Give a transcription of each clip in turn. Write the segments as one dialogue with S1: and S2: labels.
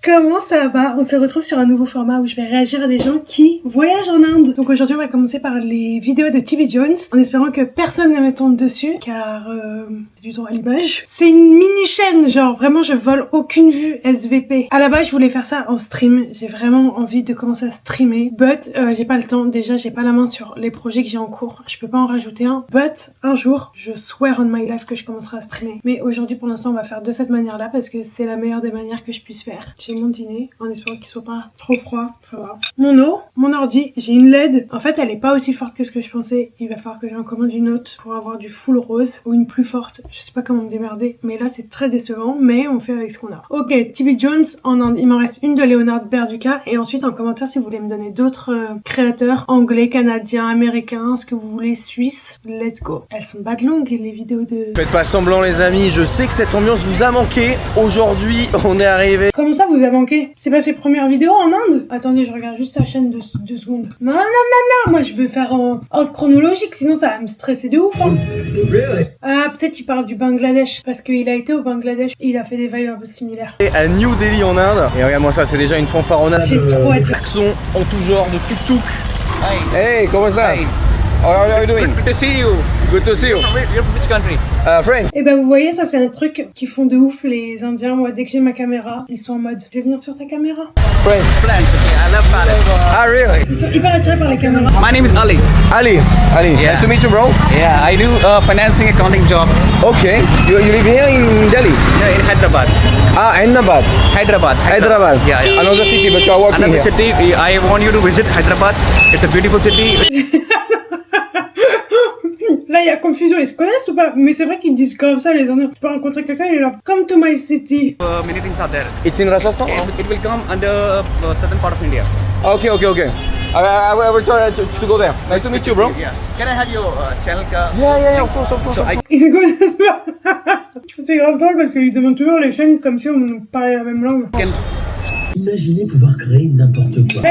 S1: Comment ça va? On se retrouve sur un nouveau format où je vais réagir à des gens qui voyagent en Inde. Donc aujourd'hui on va commencer par les vidéos de TB Jones, en espérant que personne ne me tombe dessus, car c'est du droit à l'image. C'est une mini chaîne, genre vraiment je vole aucune vue SVP. À la base je voulais faire ça en stream, j'ai vraiment envie de commencer à streamer, but j'ai pas le temps, déjà j'ai pas la main sur les projets que j'ai en cours, je peux pas en rajouter un, but un jour je swear on my life que je commencerai à streamer. Mais aujourd'hui pour l'instant on va faire de cette manière là parce que c'est la meilleure des manières que je puisse faire. J'ai mon dîner en espérant qu'il soit pas trop froid, ça va. Mon eau, mon ordi, j'ai une LED, en fait elle est pas aussi forte que ce que je pensais, il va falloir que j'en commande une autre pour avoir du full rose ou une plus forte, je sais pas comment me démerder, mais là c'est très décevant, mais on fait avec ce qu'on a. Ok, TB Jones en Inde, il m'en reste une de Leonard Berduca et ensuite en commentaire si vous voulez me donner d'autres créateurs anglais, canadiens, américains, ce que vous voulez, suisse, let's go. Elles sont bad longues les vidéos de...
S2: Faites pas semblant les amis, je sais que cette ambiance vous a manqué. Aujourd'hui, on est arrivé.
S1: Comment ça vous a manqué? C'est pas ses premières vidéos en Inde? Attendez, je regarde juste sa chaîne deux secondes. Non, moi je veux faire en chronologique, sinon ça va me stresser de ouf. Hein. Ah, peut-être il parle du Bangladesh, parce qu'il a été au Bangladesh et il a fait des vibes un peu similaires.
S2: Et à New Delhi en Inde, et regarde-moi ça, c'est déjà une fanfaronnade.
S1: J'ai trop hâte.
S2: Klaxon en tout genre, de tuk-tuk.
S3: Hey.
S2: Hey, comment ça?
S3: Hi.
S2: How are you doing?
S3: Good to see you.
S2: Good to see you.
S3: You're from which country?
S2: France.
S1: Et ben vous voyez, ça c'est un truc qui font de ouf les Indiens. Moi dès que j'ai ma caméra, ils sont en mode je vais venir sur ta caméra.
S2: France.
S3: French. Okay, I love Paris.
S2: Ah, really?
S1: Ils sont hyper attirés par les caméras.
S3: My name is Ali.
S2: Ali.
S3: Yeah.
S2: Nice to meet you, bro.
S3: Yeah, I do financing accounting job.
S2: Okay. You live here in Delhi?
S3: Yeah, in Hyderabad.
S2: Ah, Ahmedabad.
S3: Hyderabad. Yeah.
S2: Another city, but you are working
S3: Another
S2: here.
S3: city. I want you to visit Hyderabad. It's a beautiful city.
S1: Là il y a confusion, ils se connaissent ou pas? Mais c'est vrai qu'ils disent comme ça les Indiens. Tu peux rencontrer quelqu'un, il est là. Come to my city.
S3: Many things are there.
S2: It's in Rajasthan?
S3: It will come under southern part of India.
S2: Okay. I will try to go there. Nice to meet you, bro.
S3: Yeah. Can I have your channel?
S2: Yeah, of course.
S3: So I
S1: Ils se connaissent pas. C'est grave drôle parce qu'ils demandent toujours les chaînes comme si on nous parlait la même langue.
S3: can.
S4: Imaginez pouvoir créer n'importe quoi.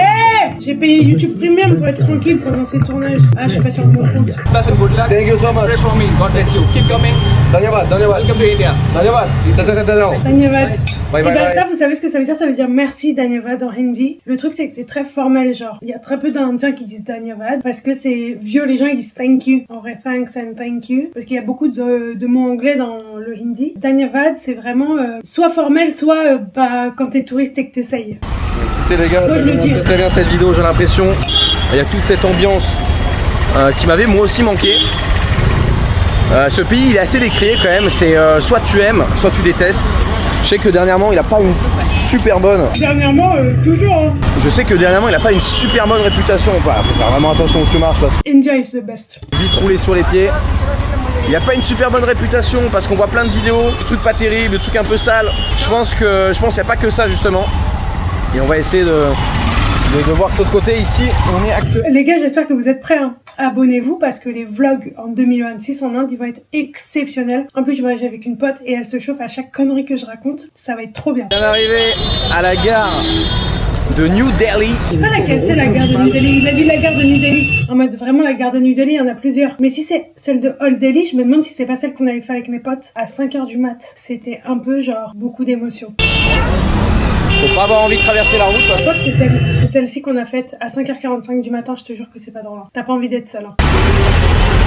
S1: J'ai payé YouTube Premium pour être tranquille pendant ces tournages. Ah, je suis pas sur mon compte.
S3: Bless and good luck.
S2: Thank you so much.
S3: Pray for me. God bless you. Keep coming.
S2: Dhanyavad.
S3: Welcome to India.
S2: Dhanyavad. Ciao.
S1: Dhanyavad.
S2: Bye,
S1: Et
S2: bye,
S1: ben
S2: bye.
S1: ça, vous savez ce que ça veut dire? Ça veut dire merci Dhanyavad en hindi. Le truc, c'est que c'est très formel, genre. Il y a très peu d'Indiens qui disent Dhanyavad parce que c'est vieux, les gens ils disent thank you. En vrai, thanks and thank you. Parce qu'il y a beaucoup de mots anglais dans le hindi. Dhanyavad, c'est vraiment soit formel, soit quand t'es touriste et que t'essayes.
S2: Écoutez les gars,
S1: Moi,
S2: ça
S1: je le
S2: commence
S1: dis.
S2: très bien cette vidéo, j'ai l'impression. Il y a toute cette ambiance qui m'avait moi aussi manqué. Ce pays il est assez décrié quand même, c'est soit tu aimes, soit tu détestes. Je sais que dernièrement il a pas une super bonne.
S1: Dernièrement, toujours. Hein.
S2: Je sais que dernièrement il a pas une super bonne réputation. Bah, faut faire vraiment attention où tu marches parce que
S1: India is the best.
S2: vite rouler sur les pieds. Il n'y a pas une super bonne réputation parce qu'on voit plein de vidéos, de trucs pas terribles, de trucs un peu sales. Je pense qu'il n'y a pas que ça justement. Et on va essayer de voir ce côté ici. On est actuellement.
S1: Les gars, j'espère que vous êtes prêts. Hein. Abonnez-vous parce que les vlogs en 2026 en Inde, ils vont être exceptionnels. En plus, je voyage avec une pote et elle se chauffe à chaque connerie que je raconte. Ça va être trop bien.
S2: On est arrivé à la gare de New Delhi.
S1: Je sais pas laquelle c'est la gare de New Delhi. Il a dit la gare de New Delhi. En mode vraiment la gare de New Delhi, il y en a plusieurs. Mais si c'est celle de Old Delhi, je me demande si c'est pas celle qu'on avait fait avec mes potes à 5h du mat. C'était un peu genre beaucoup d'émotions.
S2: Faut pas avoir envie de traverser la route.
S1: Je crois que c'est celle-ci qu'on a faite à 5h45 du matin. Je te jure que c'est pas drôle. T'as pas envie d'être seul. Hein.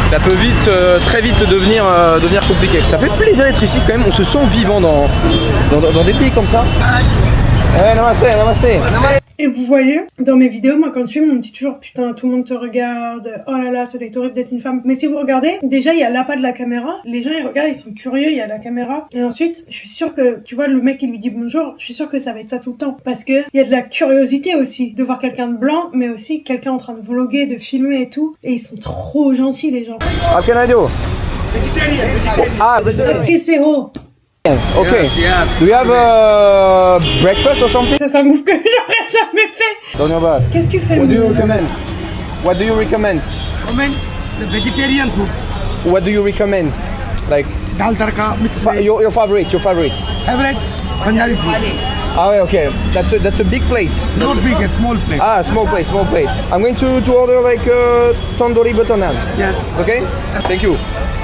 S2: Ça peut vite, très vite devenir compliqué. Ça fait plaisir d'être ici quand même. On se sent vivant dans des pays comme ça. Ouais, namaste.
S1: Et vous voyez, dans mes vidéos, moi quand je filme, on me dit toujours putain, tout le monde te regarde, oh là là, ça doit être horrible d'être une femme. Mais si vous regardez, déjà il y a l'appât de la caméra, les gens ils regardent, ils sont curieux, il y a la caméra. Et ensuite, je suis sûre que, tu vois, le mec qui lui dit bonjour, je suis sûre que ça va être ça tout le temps. Parce que il y a de la curiosité aussi, de voir quelqu'un de blanc, mais aussi quelqu'un en train de vlogger, de filmer et tout. Et ils sont trop gentils les gens.
S2: How can I do? Ah,
S1: Et c'est haut.
S2: okay.
S3: Yes.
S2: Do you have breakfast or something?
S1: Ça c'est un move que j'aurais jamais fait.
S2: Dhanyavad.
S1: Qu'est-ce que tu fais?
S2: What do you recommend? What do you recommend?
S5: Comment the vegetarian food,
S2: What do you recommend? Like
S5: dal tadka, mixed veg,
S2: your favorite.
S5: favorite Punjabi food.
S2: Ah ouais, okay. That's a big plate.
S5: Not big, a small plate.
S2: Ah, small plate. I'm going to order like tandoori butter naan.
S5: Yes.
S2: Okay? Thank you.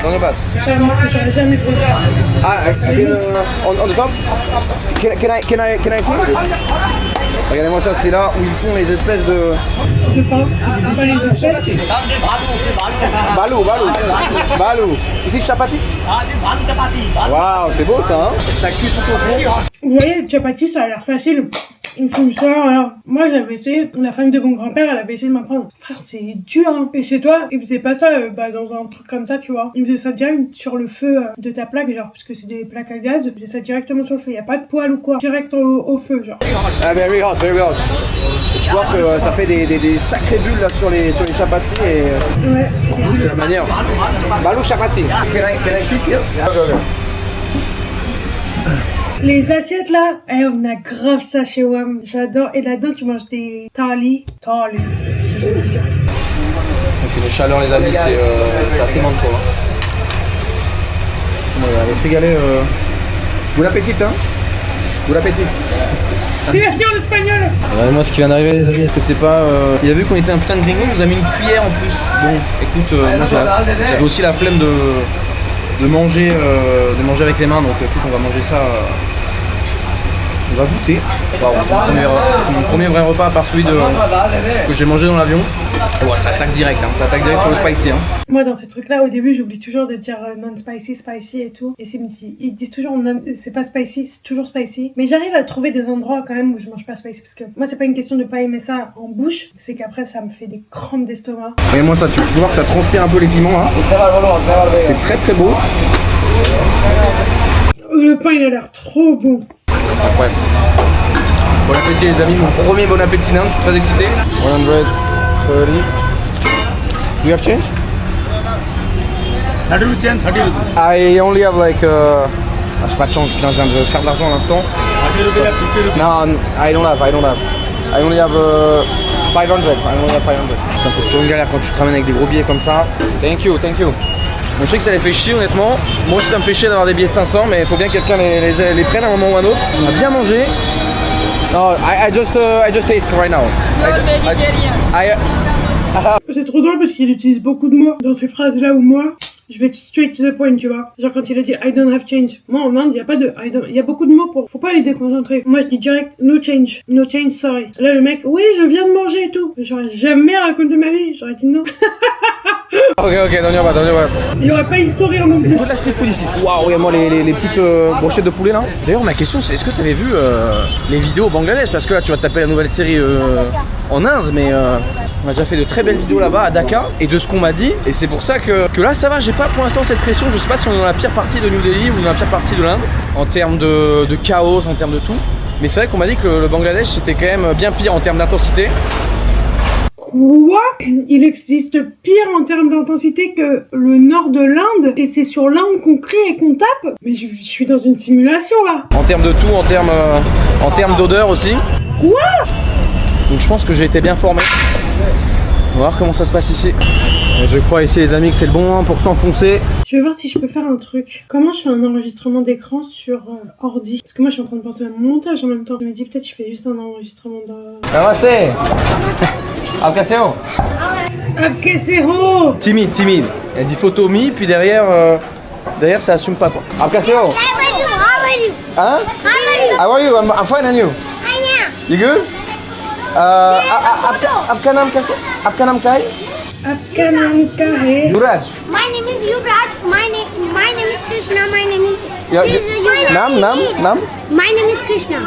S2: Dhanyabad.
S1: C'est un mot que j'aurais jamais fait.
S2: Ah, on the top? Can I film this? Regardez-moi ça, c'est là où ils font les espèces de...
S1: De pain. C'est pas les espèces.
S2: Balou. Ici, chapati? Waouh, c'est beau ça, hein? Ça cuit tout au fond.
S1: Vous voyez, le chapati, ça a l'air facile. Ils font ça, alors moi j'avais essayé, la famille de mon grand-père elle avait essayé de m'apprendre. Frère c'est dur hein. Et chez toi, ils faisaient pas ça dans un truc comme ça tu vois. Ils faisaient ça direct sur le feu de ta plaque genre, parce que c'est des plaques à gaz, ils faisaient ça directement sur le feu, y a pas de poêle ou quoi. Direct au feu genre.
S2: Ah very hot. Et tu vois que ça fait des sacrées bulles là sur les chapatis et...
S1: Ouais.
S2: C'est la manière. Balou chapati. Can I sit here? Okay.
S1: Les assiettes là, on a grave ça chez WAM. J'adore. Et là-dedans, tu manges des thali.
S2: Il fait une chaleur les amis, c'est assez manteau. Hein. On va aller se régaler. Bon appétit hein. Bon appétit.
S1: Merci en espagnol.
S2: Regardez-moi ce qui vient d'arriver les amis, est-ce que c'est pas... Il a vu qu'on était un putain de gringo, il nous a mis une cuillère en plus. Bon, écoute, moi j'avais aussi la flemme de manger avec les mains, donc écoute, on va manger ça... On va goûter. Wow, c'est mon premier vrai repas à part celui que j'ai mangé dans l'avion. Et ouais, ça attaque direct, hein. Ça attaque direct sur le spicy. Hein.
S1: Moi, dans ces trucs-là, au début, j'oublie toujours de dire non-spicy, spicy et tout. Et ils disent toujours c'est pas spicy, c'est toujours spicy. Mais j'arrive à trouver des endroits quand même où je mange pas spicy. Parce que moi, c'est pas une question de pas aimer ça en bouche, c'est qu'après, ça me fait des crampes d'estomac.
S2: Regarde-moi ça, tu peux voir que ça transpire un peu les piments. Hein. C'est très très beau.
S1: Le pain, il a l'air trop bon.
S2: C'est incroyable. Bon appétit les amis, mon premier bon appétit d'Inde, je suis très excité. 130. We have change?
S5: 30 rupees and 30 rupees.
S2: I only have like j'ai pas de change, putain je viens de faire de l'argent à l'instant.
S5: 30 rupees, 50 rupees.
S2: Non, I don't have. I only have 500. Putain c'est toujours une galère quand tu te ramènes avec des gros billets comme ça. Thank you. Bon, je sais que ça les fait chier honnêtement. Moi aussi ça me fait chier d'avoir des billets de 500, mais il faut bien que quelqu'un les prenne à un moment ou à un autre. On a bien mangé. Non, I just ate right now.
S1: C'est trop drôle parce qu'il utilise beaucoup de mots dans ces phrases là où moi, je vais straight to the point, tu vois. Genre quand il a dit I don't have change. Moi en Inde, il y a pas de il y a beaucoup de mots pour faut pas les déconcentrer. Moi je dis direct no change, sorry. Là le mec, oui, je viens de manger et tout. J'aurais jamais raconté ma vie, j'aurais dit non.
S2: Ok, Dhanyabad.
S1: Il y aurait pas une sourire non
S2: C'est
S1: plus.
S2: de la street food ici. Waouh, regarde-moi les petites brochettes de poulet là. D'ailleurs, ma question c'est est-ce que tu avais vu les vidéos au Bangladesh? Parce que là, tu vas taper la nouvelle série en Inde, mais on a déjà fait de très belles vidéos là-bas à Dhaka. Et de ce qu'on m'a dit, et c'est pour ça que là, ça va, j'ai pas pour l'instant cette pression. Je sais pas si on est dans la pire partie de New Delhi ou dans la pire partie de l'Inde, en termes de chaos, en termes de tout. Mais c'est vrai qu'on m'a dit que le Bangladesh c'était quand même bien pire en termes d'intensité.
S1: Quoi? Il existe pire en termes d'intensité que le nord de l'Inde et c'est sur l'Inde qu'on crie et qu'on tape? Mais je suis dans une simulation là.
S2: En termes de tout, en termes d'odeur aussi.
S1: Quoi?
S2: Donc je pense que j'ai été bien formé. On va voir comment ça se passe ici. Et je crois ici les amis que c'est le bon moment pour s'enfoncer.
S1: Je vais voir si je peux faire un truc. Comment je fais un enregistrement d'écran sur ordi? Parce que moi je suis en train de penser à mon montage en même temps. Je me dis peut-être je fais juste un enregistrement de...
S2: Namaste. Alcaseo.
S1: Alcaseo.
S2: Timide. Elle dit photo mi, puis derrière ça assume pas quoi. Alcaseo.
S6: How are you?
S2: Hein? How are you? I'm fine and you? You good? Apkanam Kai?
S1: Apkanam Kahe.
S2: Yuvraj.
S6: My name is Yuvraj. My name is Krishna. My name is.
S2: Yeah,
S6: This is Yuvraj.
S2: Nam?
S6: My name is Krishna.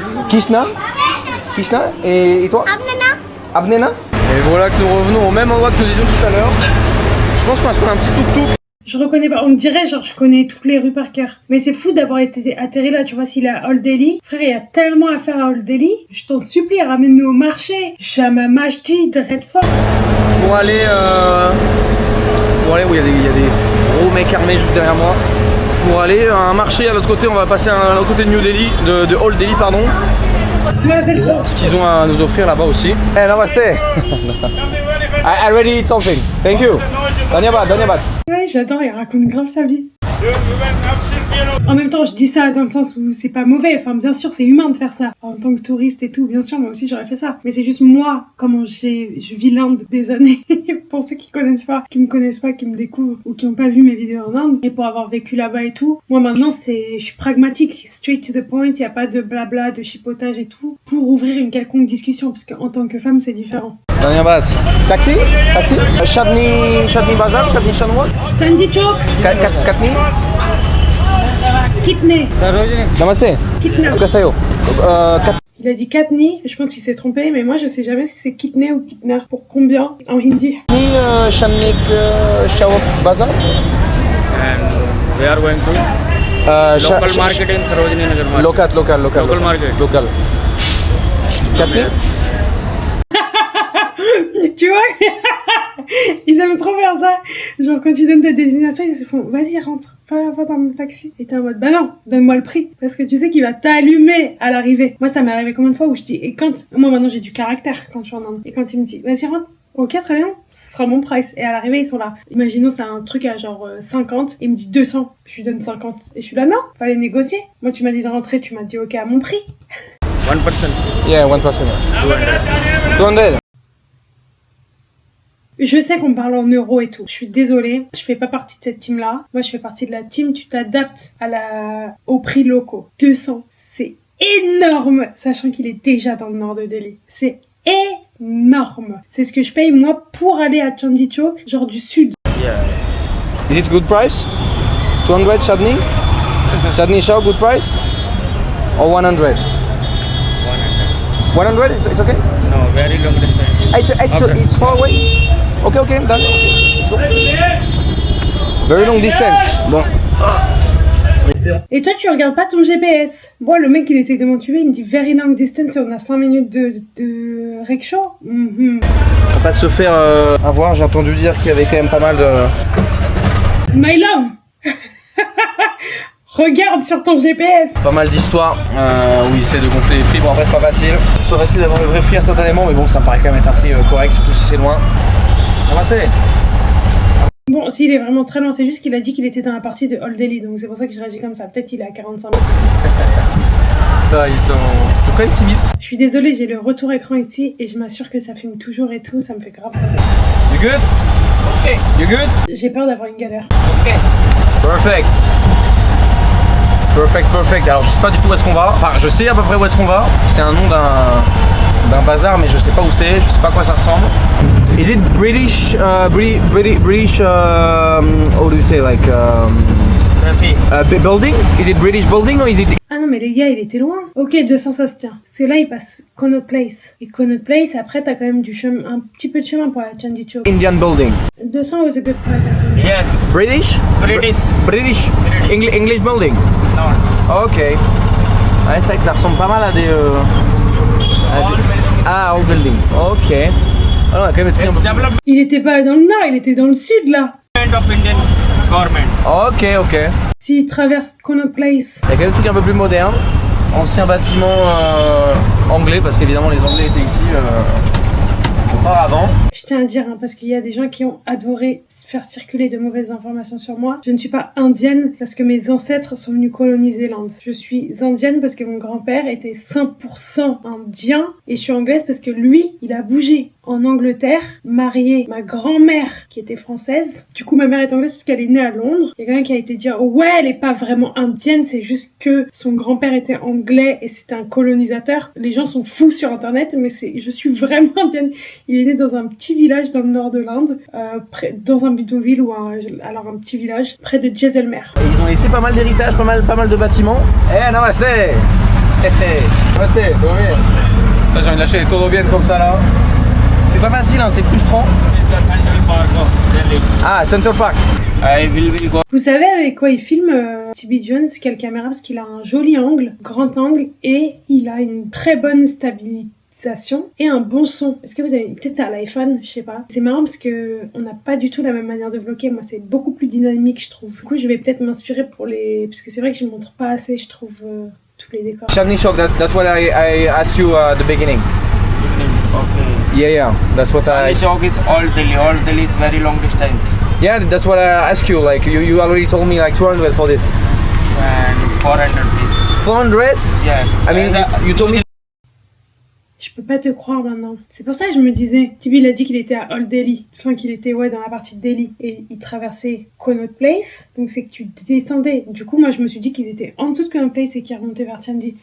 S2: Krishna? Et toi?
S6: Abnana.
S2: Abnena. Et voilà que nous revenons au même endroit que nous disions tout à l'heure. Je pense qu'on va se prendre un petit tuk-tuk.
S1: Je reconnais pas, on me dirait genre je connais toutes les rues par cœur. Mais c'est fou d'avoir été atterri là, tu vois, s'il est à Old Delhi. Frère, il y a tellement à faire à Old Delhi. Je t'en supplie, ramène-nous au marché. Jama Masjid, Red Fort.
S2: Pour aller où il y a des gros mecs armés juste derrière moi. Pour aller à un marché à l'autre côté, on va passer à l'autre côté de New Delhi, de Old Delhi pardon.
S1: Là, c'est le temps.
S2: Ce qu'ils ont à nous offrir là-bas aussi. Hey, namaste. I already eat something. Thank you. Dhanyabad.
S1: Ouais, j'adore, il raconte grave sa vie. En même temps, je dis ça dans le sens où c'est pas mauvais. Enfin, bien sûr, c'est humain de faire ça. En tant que touriste et tout, bien sûr, moi aussi, j'aurais fait ça. Mais c'est juste moi, comment je vis l'Inde des années. Pour ceux qui connaissent pas, qui me connaissent pas, qui me découvrent ou qui ont pas vu mes vidéos en Inde. Et pour avoir vécu là-bas et tout. Moi, maintenant, je suis pragmatique. Straight to the point. Il y a pas de blabla, de chipotage et tout. Pour ouvrir une quelconque discussion. Parce qu'en tant que femme, c'est différent.
S2: Dernière batte. Taxi? Chutney Bazar? Chutney Shanwat?
S1: Chandi Chowk.
S2: Katni?
S1: Kitne.
S2: Namaste.
S1: Kitna.
S2: Kasayo.
S1: Il a dit Katni, je pense qu'il s'est trompé, mais moi je sais jamais si c'est Kitne ou Kitna. Pour combien en hindi?
S2: Katni Shannik Shawak Bazar?
S5: And we are going to local market in Sarojini Nagar market.
S2: Local
S5: market.
S2: Local. Katni?
S1: Tu vois, ils aiment trop faire ça. Genre quand tu donnes ta destination, ils se font vas-y rentre, va dans mon taxi. Et t'es en mode bah non, donne-moi le prix. Parce que tu sais qu'il va t'allumer à l'arrivée. Moi ça m'est arrivé combien de fois où je dis, et quand, moi maintenant j'ai du caractère quand je suis en Inde. Et quand il me dit vas-y rentre, ok très bien, ce sera mon price. Et à l'arrivée ils sont là. Imaginons c'est un truc à genre 50, il me dit 200, je lui donne 50. Et je suis là non, fallait négocier. Moi tu m'as dit de rentrer, tu m'as dit ok à mon prix.
S5: 1 person.
S2: Yeah, 1 person. 200.
S1: Je sais qu'on parle en euros et tout. Je suis désolée, je fais pas partie de cette team-là. Moi, je fais partie de la team, tu t'adaptes aux prix locaux. 200, c'est énorme, sachant qu'il est déjà dans le nord de Delhi. C'est énorme. C'est ce que je paye, moi, pour aller à Chandi Chowk, genre du sud.
S5: Yeah.
S2: Is it good price? 200 Chutney? Chutney Shaw, good price? Or 100? 100 is it's okay?
S5: No, very long distance.
S2: It's far away? Okay, done. Let's go. Very long distance. Bon.
S1: Et toi, tu regardes pas ton GPS. Bon, le mec, il essaye de m'en tuer, il me dit very long distance et on a 5 minutes de rickshaw.
S2: On va pas se faire avoir, j'ai entendu dire qu'il y avait quand même pas mal de...
S1: My love. Regarde sur ton GPS.
S2: Pas mal d'histoires où il essaie de gonfler les prix. Bon après c'est pas facile. C'est pas facile d'avoir le vrai prix instantanément, mais bon ça me paraît quand même être un prix correct, surtout si c'est loin. Namaste.
S1: Bon, s'il est vraiment très loin, c'est juste qu'il a dit qu'il était dans la partie de Old Delhi, donc c'est pour ça que je réagis comme ça. Peut-être qu'il est à 45 minutes.
S2: Ils sont quand même timides.
S1: Je suis désolée, j'ai le retour écran ici et je m'assure que ça filme toujours et tout, ça me fait grave peur.
S2: You good? Okay. You good?
S1: J'ai peur d'avoir une galère.
S2: Okay. Perfect. Alors je sais pas du tout où est-ce qu'on va. Enfin je sais à peu près où est-ce qu'on va. C'est un nom d'un bazar mais je sais pas où c'est, je sais pas à quoi ça ressemble. Is it British British how do you say like building? Is it British building or is it...
S1: Ah non mais les gars, il était loin. Ok, 200 ça se tient. Parce que là il passe Connaught Place. Et Connaught Place, après t'as quand même du chemin, un petit peu de chemin pour aller à Chandi Chowk.
S2: Indian building.
S1: 200 was a good price I think.
S5: Yes.
S2: British?
S5: British.
S2: English building?
S5: No.
S2: Ok. Ouais, c'est vrai que ça ressemble pas mal à des... Ah, old building. Ok. Ah, on a quand même été un peu...
S5: Development
S1: Il était pas dans le nord, il était dans le sud là.
S5: of Indian government.
S2: Ok.
S1: S'il traverse Connaught Place.
S2: Il y a quand même des trucs un peu plus modernes. Ancien bâtiment anglais, parce qu'évidemment les Anglais étaient ici auparavant.
S1: Je tiens à dire, hein, parce qu'il y a des gens qui ont adoré faire circuler de mauvaises informations sur moi. Je ne suis pas indienne parce que mes ancêtres sont venus coloniser l'Inde. Je suis indienne parce que mon grand-père était 100% indien. Et je suis anglaise parce que lui, il a bougé en Angleterre, marié ma grand-mère qui était française. Du coup, ma mère est anglaise parce qu'elle est née à Londres. Il y a quelqu'un qui a été dire ouais, elle est pas vraiment indienne, c'est juste que son grand-père était anglais et c'était un colonisateur. Les gens sont fous sur internet, mais je suis vraiment indienne. Il est né dans un petit village dans le nord de l'Inde, dans un bidonville ou alors un petit village près de Jaisalmer.
S2: Et ils ont laissé pas mal d'héritage, pas mal de bâtiments. Namaste. Namaste, todo bien. J'ai envie de lâcher les todo bien comme ça là. C'est pas facile, hein, c'est frustrant. Ah, Center Park.
S5: I will go.
S1: Vous savez avec quoi il filme TB Jones? Quelle caméra? Parce qu'il a un joli angle, grand angle, et il a une très bonne stabilisation et un bon son. Est-ce que vous avez peut-être à l'iPhone? Je sais pas. C'est marrant parce que on n'a pas du tout la même manière de bloquer. Moi, c'est beaucoup plus dynamique, je trouve. Du coup, je vais peut-être m'inspirer pour les... Parce que c'est vrai que je montre pas assez, je trouve, tous les décors.
S2: Chutney Chowk, that's what I asked you at the beginning.
S5: Okay.
S2: Yeah, that's what
S5: Chutney Chowk is Old Delhi. Old Delhi is very long distance.
S2: Yeah, that's what I asked you. Like you already told me like 200 for this.
S5: and 400 rupees.
S2: 400?
S5: Yes.
S2: I mean, you told me.
S1: Je peux pas te croire maintenant. C'est pour ça que je me disais, Tibi il a dit qu'il était à Old Delhi, enfin qu'il était dans la partie de Delhi et il traversait Connaught Place, donc c'est que tu descendais. Du coup moi je me suis dit qu'ils étaient en dessous de Connaught Place et qu'ils remontaient vers Chandy.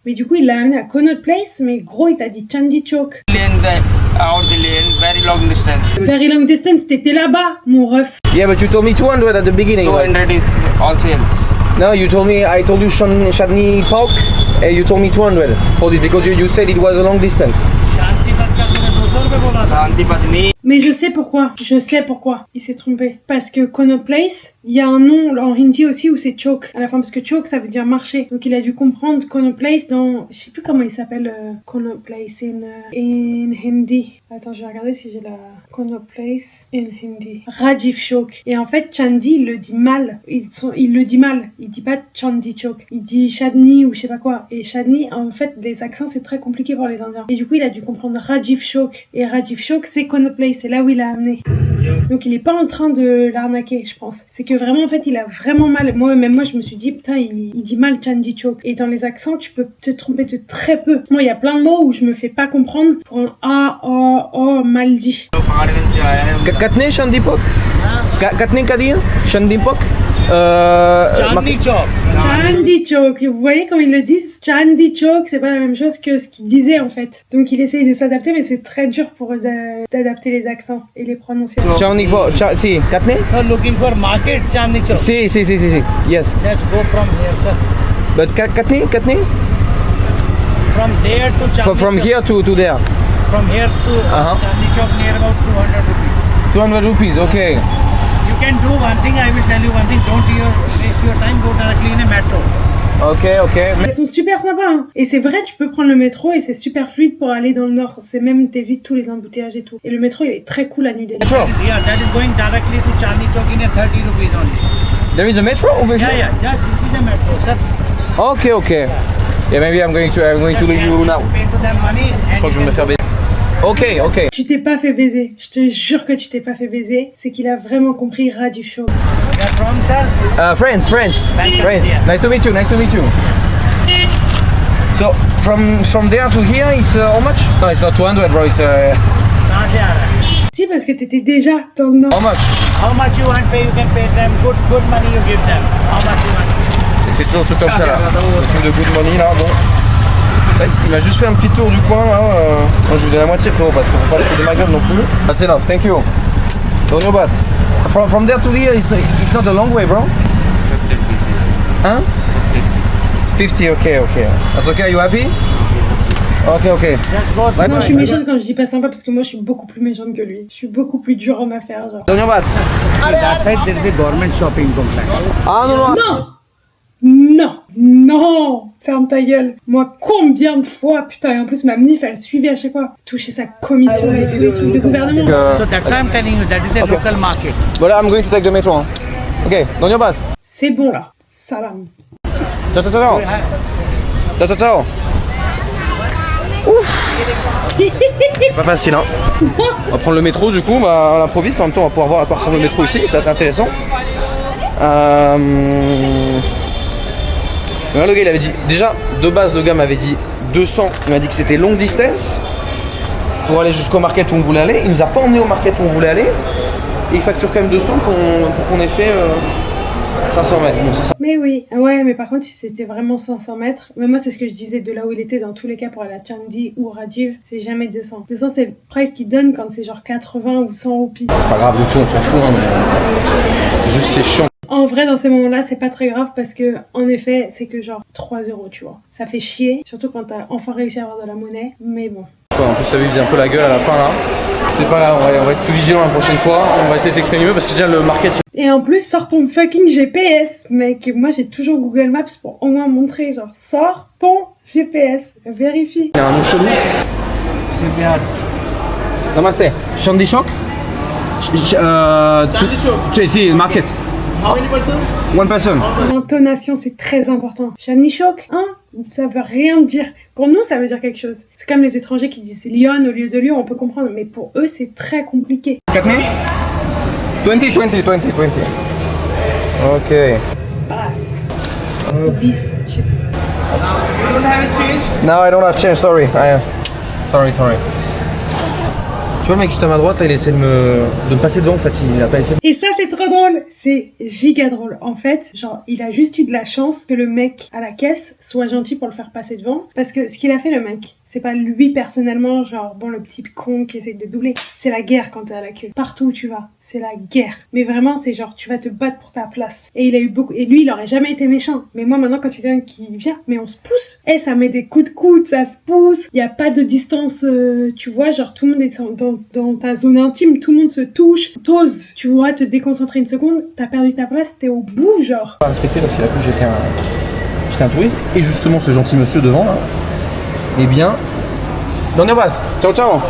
S1: Mais du coup il l'a amené à Connaught Place, mais gros il t'a dit Chandy Chowk.
S5: Out the lane, very long distance.
S1: Very long distance, t'étais là-bas mon ref.
S2: Yeah, but you told me 200 at the beginning.
S5: 200 is all sales.
S2: No, I told you Shadni Park, and you told me 200 for this because you said it was a long distance.
S5: Shanti Padni.
S1: Mais je sais pourquoi, il s'est trompé. Parce que Connaught Place, il y a un nom en hindi aussi où c'est Chowk à la fin, parce que Chowk ça veut dire marché. Donc il a dû comprendre Connaught Place dans, je sais plus comment il s'appelle Connaught Place in hindi. Attends, je vais regarder si j'ai la Connaught Place in hindi. Rajiv Chowk. Et en fait, Chandy, il le dit mal. Il le dit mal. Il dit pas Chandy Chowk. Il dit Shadni ou je sais pas quoi. Et Shadni, en fait, les accents, c'est très compliqué pour les Indiens. Et du coup, il a dû comprendre Rajiv Chowk. Et Rajiv Chowk, c'est Connaught Place. C'est là où il l'a amené. Donc, il est pas en train de l'arnaquer, je pense. C'est que vraiment, en fait, il a vraiment mal. Même moi, je me suis dit, putain, il dit mal Chandy Chowk. Et dans les accents, tu peux te tromper de très peu. Moi, il y a plein de mots où je me fais pas comprendre pour un A, O, O, mal dit.
S2: Katne Shandipok? Katne Kadir? Shandipok?
S5: Chandni Chowk.
S1: Chandy Chowk. Vous voyez comment ils le disent? Chandy Chowk, c'est pas la même chose que ce qu'il disait en fait. Donc il essaye de s'adapter, mais c'est très dur pour eux d'adapter les accents et les prononciations.
S2: Shandipok, si, Katne?
S5: You're looking for market, Chandni Chowk.
S2: Si, yes.
S5: Just go from here, sir.
S2: But Katne?
S5: From there to Chandni
S2: From
S5: Chowk.
S2: here to there?
S5: From here to Chandni Chowk near about 200 rupees.
S2: 200 rupees, okay.
S5: You can do one thing, I will tell you one thing, don't waste your time, go directly in a metro.
S2: Ok.
S1: Ils sont super sympas, hein. Et c'est vrai, tu peux prendre le métro et c'est super fluide pour aller dans le nord. C'est même, t'évites tous les embouteillages et tout. Et le métro, il est très cool à New Delhi.
S2: Metro?
S5: Yeah, that is going directly to Chandni Chowk in a 30 rupees only.
S2: There is a metro over here?
S5: Yeah, just this is a metro, sir.
S2: Okay. Yeah, maybe I'm going to leave you now.
S5: Pay to them money.
S2: Je crois que je vais me faire baiser. Ok.
S1: Tu t'es pas fait baiser. Je te jure que tu t'es pas fait baiser. C'est qu'il a vraiment compris Rajiv Chowk.
S5: You're from, sir?
S2: Friends.
S5: Yeah.
S2: Nice to meet you. So, from there to here, it's how much? No, it's not 200, bro. It's
S5: कहाँ से आ रहा है?
S1: Si, parce que t'étais déjà dans le nord.
S2: how much?
S5: How much you want pay, you can pay them. Good money you give them. How much you want?
S2: C'est toujours tout comme ça là. Le truc de good money là, bon. En fait, il m'a juste fait un petit tour du coin là. Moi je lui donne la moitié frérot parce qu'on peut pas se foutre de ma gueule non plus. That's enough, thank you. Don't know about. From there to here, it's not a long way, bro.
S5: 50 pieces.
S2: Hein? 50, okay. That's okay, are you happy? Okay.
S5: Just go.
S2: Bye
S1: Non,
S2: bye.
S1: je suis méchante quand je dis pas sympa parce que moi je suis beaucoup plus méchante que lui. Je suis beaucoup plus dure en affaires. Genre.
S2: Don't know about.
S5: That side there is a government shopping complex.
S2: Ah non.
S1: Non, ferme ta gueule. Moi, combien de fois, putain, et en plus ma MNIF, elle suivait à chaque fois. Toucher sa commission et tous les trucs de gouvernement.
S5: So that's why I'm telling you that is a local market.
S2: But I'm going to take the metro. Hein. Okay, don't know about.
S1: C'est bon là, salam.
S2: Ciao. C'est pas facile hein. On va prendre le métro du coup, à l'improviste, en même temps on va pouvoir voir à quoi ressemble le métro ici, ça c'est intéressant. Là, le gars il avait dit, déjà de base le gars m'avait dit 200, il m'a dit que c'était long distance pour aller jusqu'au market où on voulait aller, il nous a pas emmené au market où on voulait aller et il facture quand même 200 pour qu'on ait fait 500 mètres. Bon, c'est ça.
S1: Mais oui, ouais, mais par contre, si c'était vraiment 500 mètres, mais moi c'est ce que je disais de là où il était, dans tous les cas pour aller à Chandy ou Rajiv, c'est jamais 200. 200 c'est le price qu'il donne quand c'est genre 80 ou 100 roupies.
S2: C'est pas grave du tout, on s'en fout hein, mais juste c'est chiant.
S1: En vrai, dans ces moments-là, c'est pas très grave parce que, en effet, c'est que genre 3 €, tu vois. Ça fait chier, surtout quand t'as enfin réussi à avoir de la monnaie, mais bon.
S2: En plus ça lui faisait un peu la gueule à la fin là. C'est pas grave, on va être plus vigilant la prochaine fois, on va essayer de s'exprimer mieux parce que déjà le market.
S1: Et en plus, sors ton fucking GPS, mec. Moi, j'ai toujours Google Maps pour au moins montrer, genre, sors ton GPS, vérifie.
S2: Il y a un nom chelou.
S5: C'est bien.
S2: Namaste. Shandy Chowk? Si, market.
S5: How many person?
S2: One person.
S1: L'intonation, c'est très important. Chandni Chowk, hein, ça veut rien dire. Pour nous, ça veut dire quelque chose. C'est comme les étrangers qui disent Lyon au lieu de Lyon, on peut comprendre, mais pour eux, c'est très compliqué.
S2: 20. Ok.
S1: Passe. 10, je sais plus.
S2: No, I don't have change, sorry. Sorry. Tu vois le mec juste à ma droite là, il essaie de me passer devant en fait, il a pas essayé.
S1: Et ça c'est trop drôle, c'est giga drôle. En fait, genre il a juste eu de la chance que le mec à la caisse soit gentil pour le faire passer devant. Parce que ce qu'il a fait le mec, c'est pas lui personnellement, genre bon le petit con qui essaie de doubler. C'est la guerre quand t'es à la queue. Partout où tu vas, c'est la guerre. Mais vraiment c'est genre tu vas te battre pour ta place. Et il a eu beaucoup, et lui il aurait jamais été méchant. Mais moi maintenant quand il y a quelqu'un qui vient, mais on se pousse. Et ça met des coups de coude, ça se pousse. Il y a pas de distance, tu vois, genre tout le monde est dans ta zone intime, tout le monde se touche. T'oses, tu vois, te déconcentrer une seconde, t'as perdu ta place, t'es au bout, genre.
S2: Pas respecté parce qu'il a cru que j'étais un touriste. Et justement ce gentil monsieur devant là, eh bien... Donne base. Ciao.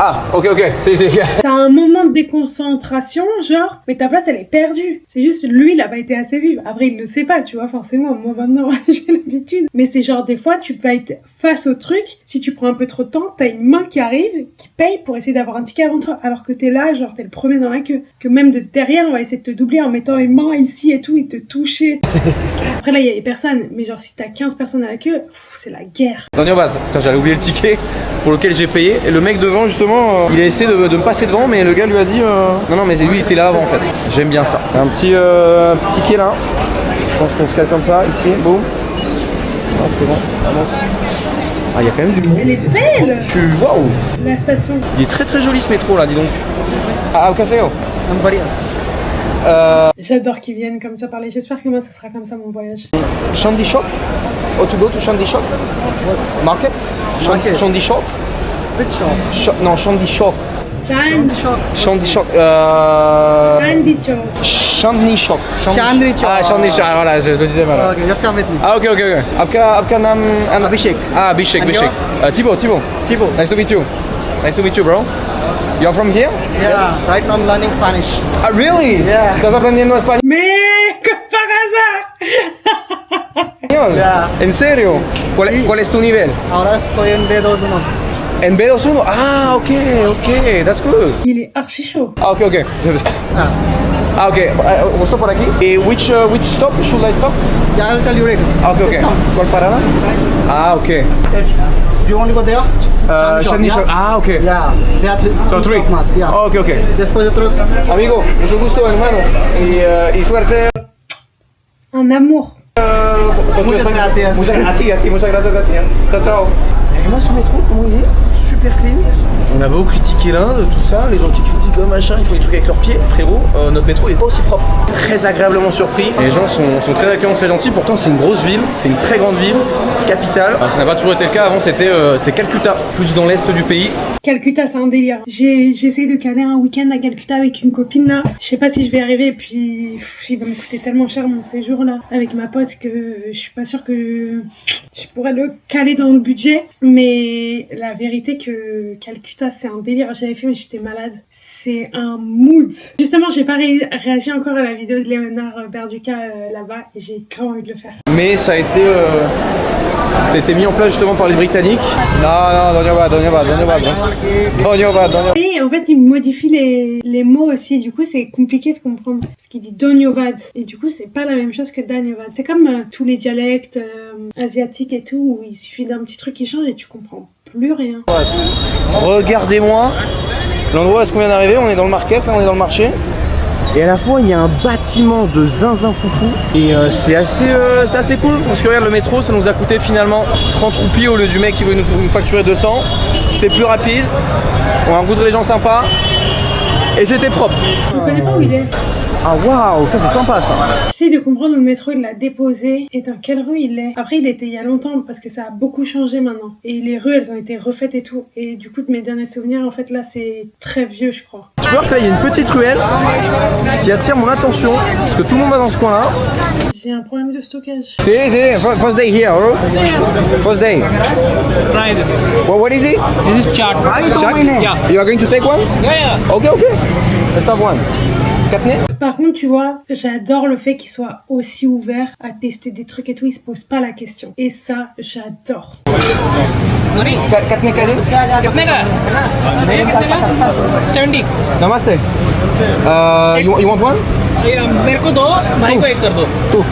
S2: Ah, ok, c'est...
S1: T'as un moment de déconcentration, genre, mais ta place elle est perdue. C'est juste lui, il a pas été assez vif. Après, il le sait pas, tu vois, forcément. Moi maintenant, j'ai l'habitude. Mais c'est genre, des fois, tu vas être face au truc. Si tu prends un peu trop de temps, t'as une main qui arrive, qui paye pour essayer d'avoir un ticket avant toi. Alors que t'es là, genre, t'es le premier dans la queue. Que même de derrière, on va essayer de te doubler en mettant les mains ici et tout, et te toucher. Après, là, il y a personne. Mais genre, si t'as 15 personnes à la queue, c'est la guerre.
S2: Donne base. Putain, j'allais oublier le ticket pour lequel j'ai payé. Et le mec devant, justement, il a essayé de me passer devant, mais le gars lui a dit non, mais lui il était là avant en fait. J'aime bien ça. Un petit ticket là. Je pense qu'on se cale comme ça, ici, boum. Ah, c'est bon, avance. Ah, il y a quand même du monde.
S1: Elle est belle,
S2: Waouh.
S1: la station.
S2: Il est très très joli ce métro là, dis donc. Ah, Ocaseo.
S1: J'adore qu'ils viennent comme ça parler. J'espère que moi, ça sera comme ça mon voyage.
S2: Shandy Shop. How to go to Shandy Shop? Market? Shandy Shop? Non, Shandy Shop.
S1: Shandy Shop.
S2: Shandy Shop.
S1: Shandy Shop.
S2: Chandni Shop.
S3: Chandni Shop.
S2: Ah, Chandni Shop. Ah, voilà, je le disais mal.
S3: Okay, just come with me.
S2: Ah, ok. Apka naam
S3: Abhishek.
S2: Ah, Abhishek.
S3: And
S2: Thibaut.
S3: Thibaut.
S2: Nice to meet you, bro. You're from here?
S3: Yeah, right now I'm learning Spanish.
S2: Ah, really?
S3: Yeah.
S2: ¿Estás aprendiendo español?
S1: Mais comme par hasard.
S3: Yeah.
S2: ¿En serio? ¿Cuál es tu nivel?
S3: Ahora estoy en B2 uno.
S2: En B21. Ah, ok. That's good.
S1: Il est archi chaud.
S2: Ah, ok. Ah, ok. On stop por aquí. Which stop should I stop?
S3: Yeah, I will tell you later.
S2: Ah, ok.
S3: Just come.
S2: ¿Cuál parada? Ah, ok.
S3: Do you want to go there?
S2: Chandni Shop. Ah, ok.
S3: Yeah, there are
S2: So three.
S3: Más, yeah.
S2: Oh, ok.
S3: Después de otros.
S2: Amigo, mucho gusto, hermano. Y suerte.
S1: Un amour.
S3: Muchas gracias.
S2: Muchas gracias a ti. Ciao. Regarde-moi ce métro, comment il est. Super clean. On a beau critiquer l'Inde, tout ça, les gens qui critiquent machin, ils font des trucs avec leurs pieds. Frérot, notre métro est pas aussi propre. Très agréablement surpris. Les gens sont très accueillants, très gentils. Pourtant, c'est une grosse ville, c'est une très grande ville, capitale. Alors, ça n'a pas toujours été le cas. Avant, c'était Calcutta, plus dans l'est du pays.
S1: Calcutta, c'est un délire. J'ai essayé de caler un week-end à Calcutta avec une copine là. Je sais pas si je vais y arriver et puis il va me coûter tellement cher mon séjour là avec ma pote que je suis pas sûre que je pourrais le caler dans le budget. Mais la vérité que Calcutta c'est un délire. J'avais fait mais j'étais malade. C'est un mood. Justement, j'ai pas réagi encore à la vidéo de Léonard Berduca là-bas et j'ai grave envie de le faire.
S2: Mais ça a été mis en place justement par les Britanniques. Non, don't you bad.
S1: Et en fait, il modifie les mots aussi. Du coup, c'est compliqué de comprendre. Parce qu'il dit Donyovad. Et du coup, c'est pas la même chose que Danyovad. C'est comme tous les dialectes asiatiques et tout, où il suffit d'un petit truc qui change et tu comprends plus rien.
S2: Regardez-moi l'endroit où est-ce qu'on vient d'arriver. On est dans le market, là, on est dans le marché. Et à la fois il y a un bâtiment de zinzin foufou. Et c'est assez cool. Parce que regarde, le métro ça nous a coûté finalement 30 roupies au lieu du mec qui veut nous facturer 200. C'était plus rapide. On a rencontré des gens sympas. Et c'était propre.
S1: Je connais pas où il est.
S2: Ah waouh, ça c'est sympa ça.
S1: J'essaie de comprendre où le métro il l'a déposé et dans quelle rue il est. Après il était il y a longtemps parce que ça a beaucoup changé maintenant. Et les rues elles ont été refaites et tout. Et du coup de mes derniers souvenirs en fait là c'est très vieux je crois.
S2: Tu vois que là il y a une petite ruelle qui attire mon attention parce que tout le monde va dans ce coin là.
S1: J'ai un problème de stockage.
S2: C'est first day here, bro. First day.
S5: Try this.
S2: What is it?
S5: This is chart.
S2: Jack?
S5: Yeah.
S2: You are going to take one?
S5: Yeah.
S2: Okay. Let's have one. Katné?
S1: Par contre, tu vois, j'adore le fait qu'il soit aussi ouvert à tester des trucs et tout, il se pose pas la question. Et ça, j'adore.
S2: Katné Kali?
S5: कितने का? 70.
S2: Namaste. You want one?
S5: मेरे को दो, भाई को एक कर दो.
S2: Two.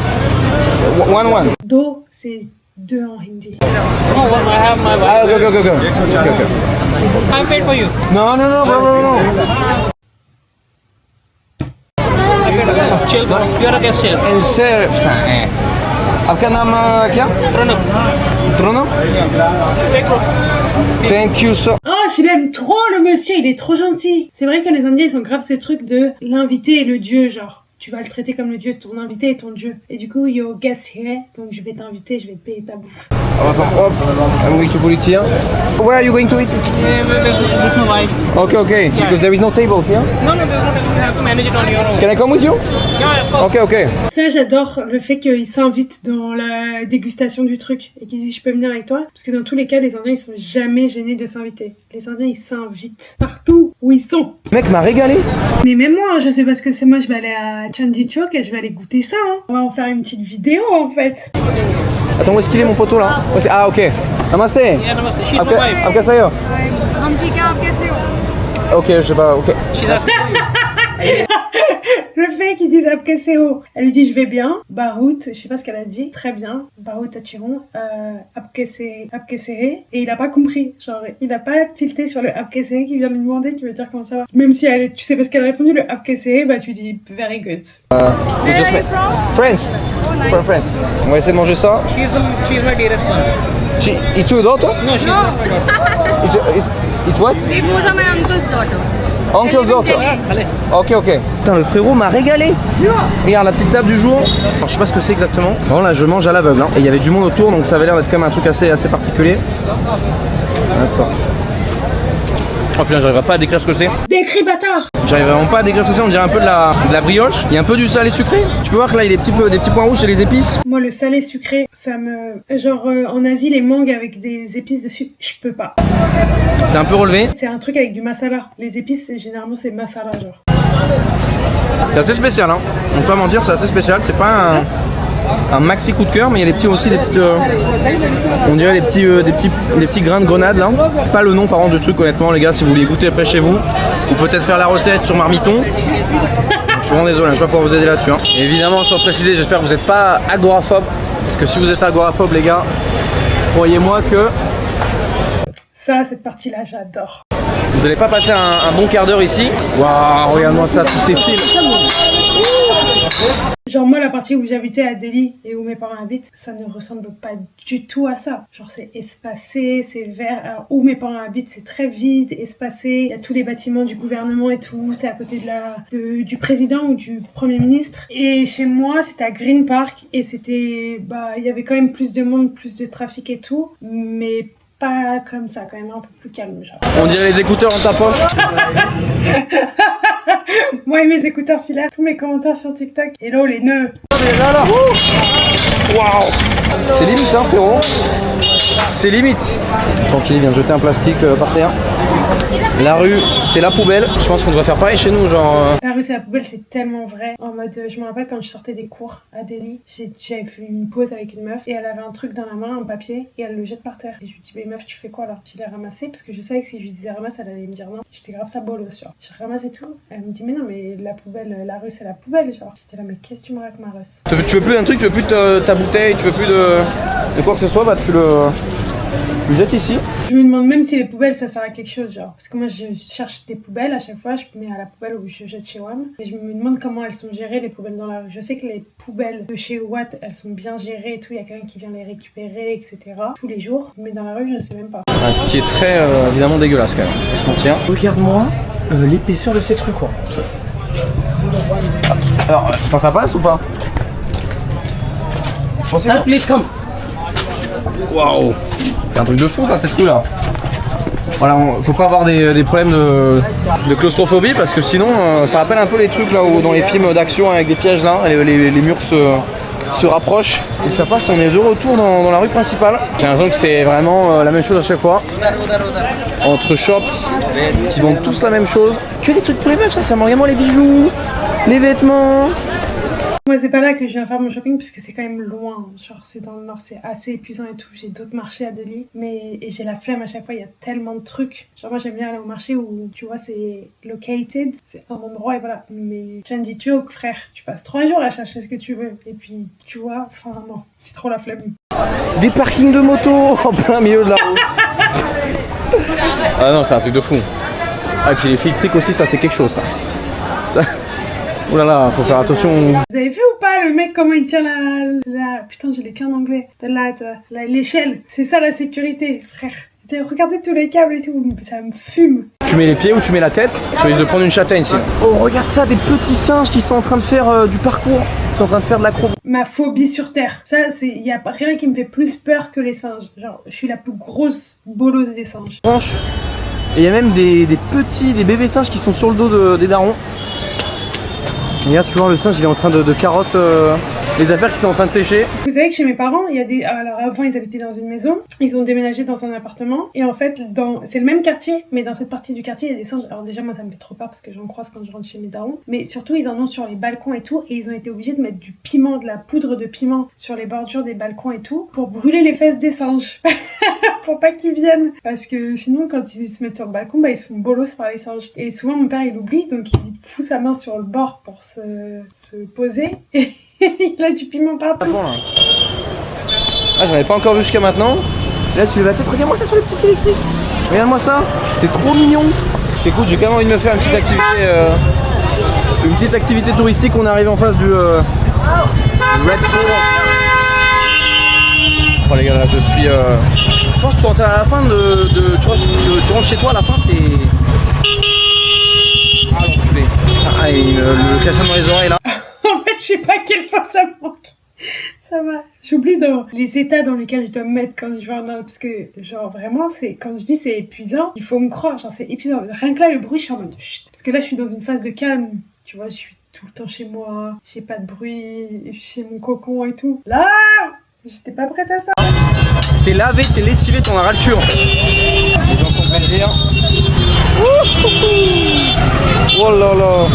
S2: One.
S1: Do, c'est deux en hindi.
S5: No, I have my wife.
S2: Ah, ok.
S5: I paid for you.
S2: Non.
S5: Chill, bro. You're a guest here.
S2: En serio, putain. आपका नाम क्या? Trono?
S5: Take, bro.
S2: Thank you so.
S1: Oh, je l'aime trop le monsieur, il est trop gentil. C'est vrai que les Indiens ils ont grave ce truc de l'invité et le dieu, genre. Tu vas le traiter comme le dieu, ton invité est ton dieu. Et du coup, you're guest here, donc je vais t'inviter, je vais te payer ta bouffe.
S2: Attends, hop. I'm going to put it here. Where are you going to eat?
S5: Yeah, this is my wife.
S2: Okay. Because there is no table here.
S5: No, there's no table. You have to manage it on your own.
S2: Can I come with you?
S5: Yeah, of course.
S2: Ok.
S1: Ça, j'adore le fait qu'ils s'invitent dans la dégustation du truc et qu'ils disent je peux venir avec toi. Parce que dans tous les cas, les Indiens ils sont jamais gênés de s'inviter. Les Indiens ils s'invitent partout où ils sont.
S2: Le mec m'a régalé.
S1: Mais même moi, je sais pas ce que c'est. Moi, je vais aller à Chandichok et je vais aller goûter ça. Hein. On va en faire une petite vidéo en fait.
S2: Attends, où est-ce qu'il est mon poteau là? Ah, ok. Namaste.
S5: Yeah, namaste. She's my wife.
S2: आपका सही हो? Ok, je sais pas, ok.
S5: She's asking for you.
S1: Le fait qu'ils disent Apkeseo, elle lui dit je vais bien. Barut, je sais pas ce qu'elle a dit. Très bien. Barut Achiron. Apkese. Et il a pas compris. Genre, il a pas tilté sur le Apkese qui vient de lui demander, qui veut dire comment ça va. Même si tu sais pas ce qu'elle a répondu, le Apkese, bah tu dis very good.
S2: You just met. France. From France. On va essayer de manger ça.
S5: She's my dearest one.
S2: It's your daughter?
S5: No, she's not my daughter.
S2: It's what?
S7: They both are my uncle's daughter.
S2: Uncle's daughter.
S5: Allez.
S2: Ok. Putain, le frérot m'a régalé. Regarde la petite table du jour. Alors, je sais pas ce que c'est exactement. Bon, là, je mange à l'aveugle. Hein. Et il y avait du monde autour, donc ça avait l'air d'être quand même un truc assez particulier. Attends. Oh putain, j'arriverai pas à décrire ce que c'est.
S1: Décris bâtard.
S2: J'arrive vraiment pas à décrire ce que c'est, on dirait un peu de la brioche. Il y a un peu du salé sucré. Tu peux voir que là il y a des petits points rouges, c'est les épices.
S1: Moi, le salé sucré, ça me. Genre, en Asie, les mangues avec des épices dessus, je peux pas.
S2: C'est un peu relevé.
S1: C'est un truc avec du masala. Les épices, généralement, c'est masala, genre.
S2: C'est assez spécial, hein. On peut pas mentir, c'est assez spécial. C'est pas un maxi coup de cœur, mais il y a des petites. On dirait des petits grains de grenade là. Pas le nom par contre du truc, honnêtement, les gars, si vous voulez goûter près chez vous, ou peut-être faire la recette sur Marmiton. Je suis vraiment désolé, je vais pas pouvoir vous aider là-dessus. Hein. Et évidemment, sans préciser, j'espère que vous n'êtes pas agoraphobe. Parce que si vous êtes agoraphobe, les gars, croyez-moi que.
S1: Ça, cette partie-là, j'adore.
S2: Vous n'allez pas passer un bon quart d'heure ici. Waouh, regarde-moi ça, tous ces fils.
S1: Genre moi la partie où j'habitais à Delhi et où mes parents habitent, ça ne ressemble pas du tout à ça. Genre c'est espacé, c'est vert. Alors où mes parents habitent c'est très vide, espacé. Il y a tous les bâtiments du gouvernement et tout. C'est à côté du président ou du premier ministre. Et chez moi c'était à Green Park et c'était il y avait quand même plus de monde, plus de trafic et tout, mais pas comme ça, quand même un peu plus calme genre.
S2: On dirait les écouteurs dans ta poche.
S1: Moi et mes écouteurs filaires, tous mes commentaires sur TikTok. Hello les nœuds.
S2: Waouh. C'est limite hein frérot. C'est limite. Tranquille, il vient de jeter un plastique par terre. La rue, c'est la poubelle. Je pense qu'on devrait faire pareil chez nous, genre.
S1: La rue, c'est la poubelle, c'est tellement vrai. En mode, je me rappelle quand je sortais des cours à Delhi, j'avais fait une pause avec une meuf et elle avait un truc dans la main, un papier, et elle le jette par terre. Et je lui dis, mais meuf, tu fais quoi là? Je l'ai ramassé parce que je savais que si je lui disais ramasse, elle allait me dire non. J'étais grave sa bolos, genre. Je ramassais tout. Elle me dit, mais non, mais la poubelle, la rue, c'est la poubelle, genre. J'étais là, mais qu'est-ce que tu me racontes, ma russe?
S2: Tu veux plus un truc, tu veux plus ta bouteille, tu veux plus de quoi que ce soit, bah tu le jettes ici.
S1: Je me demande même si les poubelles ça sert à quelque chose, genre. Parce que moi je cherche des poubelles à chaque fois, je mets à la poubelle où je jette chez WAM. Et je me demande comment elles sont gérées, les poubelles dans la rue. Je sais que les poubelles de chez Watt, elles sont bien gérées et tout, il y a quelqu'un qui vient les récupérer, etc. tous les jours. Mais dans la rue, je ne sais même pas.
S2: Ce qui est très évidemment dégueulasse quand même, on va se mentir. Regarde-moi l'épaisseur de ces trucs quoi. Alors, attends, ça passe ou pas?
S5: Sir, please come.
S2: Waouh. C'est un truc de fou ça, cette rue là. Voilà, faut pas avoir des problèmes de claustrophobie parce que sinon ça rappelle un peu les trucs là où dans les films d'action avec des pièges là, les murs se rapprochent et ça passe, on est de retour dans la rue principale. J'ai l'impression que c'est vraiment la même chose à chaque fois. Entre shops qui vendent tous la même chose. Que des trucs pour les meufs, ça regarde-moi les bijoux, les vêtements.
S1: Moi, c'est pas là que je viens faire mon shopping parce que c'est quand même loin. Genre, c'est dans le nord, c'est assez épuisant et tout. J'ai d'autres marchés à Delhi. Et j'ai la flemme à chaque fois, il y a tellement de trucs. Genre, moi, j'aime bien aller au marché où, tu vois, c'est located. C'est un endroit et voilà. Mais Changi Chowk, frère, tu passes 3 jours à chercher ce que tu veux. Et puis, tu vois, enfin, non, j'ai trop la flemme.
S2: Des parkings de moto en plein milieu de la route. Ah non, c'est un truc de fou. Ah, et puis les fils électriques aussi, ça, c'est quelque chose, ça. Oh là là, faut faire attention.
S1: Vous avez vu ou pas le mec comment il tient la... Putain, j'ai les qu'en anglais. L'échelle. C'est ça la sécurité, frère. Regardez tous les câbles et tout, ça me fume.
S2: Tu mets les pieds ou tu mets la tête, tu risques de prendre une châtaigne sinon. Oh, regarde ça, des petits singes qui sont en train de faire du parcours. Ils sont en train de faire de l'acrobat.
S1: Ma phobie sur Terre. Ça, c'est... Y a rien qui me fait plus peur que les singes. Genre, je suis la plus grosse bolosse des singes.
S2: Et il y a même des bébés singes qui sont sur le dos des darons. Et regarde, tu vois, le singe il est en train de carotte les affaires qui sont en train de sécher.
S1: Vous savez que chez mes parents, il y a des... Alors avant, ils habitaient dans une maison. Ils ont déménagé dans un appartement. Et en fait, c'est le même quartier. Mais dans cette partie du quartier, il y a des singes. Alors déjà, moi, ça me fait trop peur parce que j'en croise quand je rentre chez mes darons. Mais surtout, ils en ont sur les balcons et tout. Et ils ont été obligés de mettre du piment, de la poudre de piment sur les bordures des balcons et tout. Pour brûler les fesses des singes. Pour pas qu'ils viennent. Parce que sinon, quand ils se mettent sur le balcon, bah, ils se font bolos par les singes. Et souvent, mon père, il oublie. Donc, il fout sa main sur le bord pour se poser. Et il a du piment partout.
S2: Ah, j'en ai pas encore vu jusqu'à maintenant. Là, tu vas peut-être. Regarde-moi ça sur les petits fils électriques. Regarde-moi ça. C'est trop mignon. Écoute, j'ai quand même envie de me faire une petite activité touristique. On arrive en face du Red Fort. Oh les gars, là, je suis. Je pense que tu rentres à la fin tu vois, tu rentres chez toi à la fin, t'es. Ah l'enculé. Ah, et le classement dans les oreilles là.
S1: En fait, je sais pas à quel point ça me manque. Ça va. J'oublie dans les états dans lesquels je dois me mettre quand je vais en Inde. Parce que, genre, vraiment, quand je dis c'est épuisant, il faut me croire. Genre, c'est épuisant. Rien que là, le bruit, je suis en mode chut. Parce que là, je suis dans une phase de calme. Tu vois, je suis tout le temps chez moi. J'ai pas de bruit. Chez mon cocon et tout. Là, j'étais pas prête à ça.
S2: T'es lavé, t'es lessivé, t'en as ras le cul. Les gens sont plaisir. Oh là là.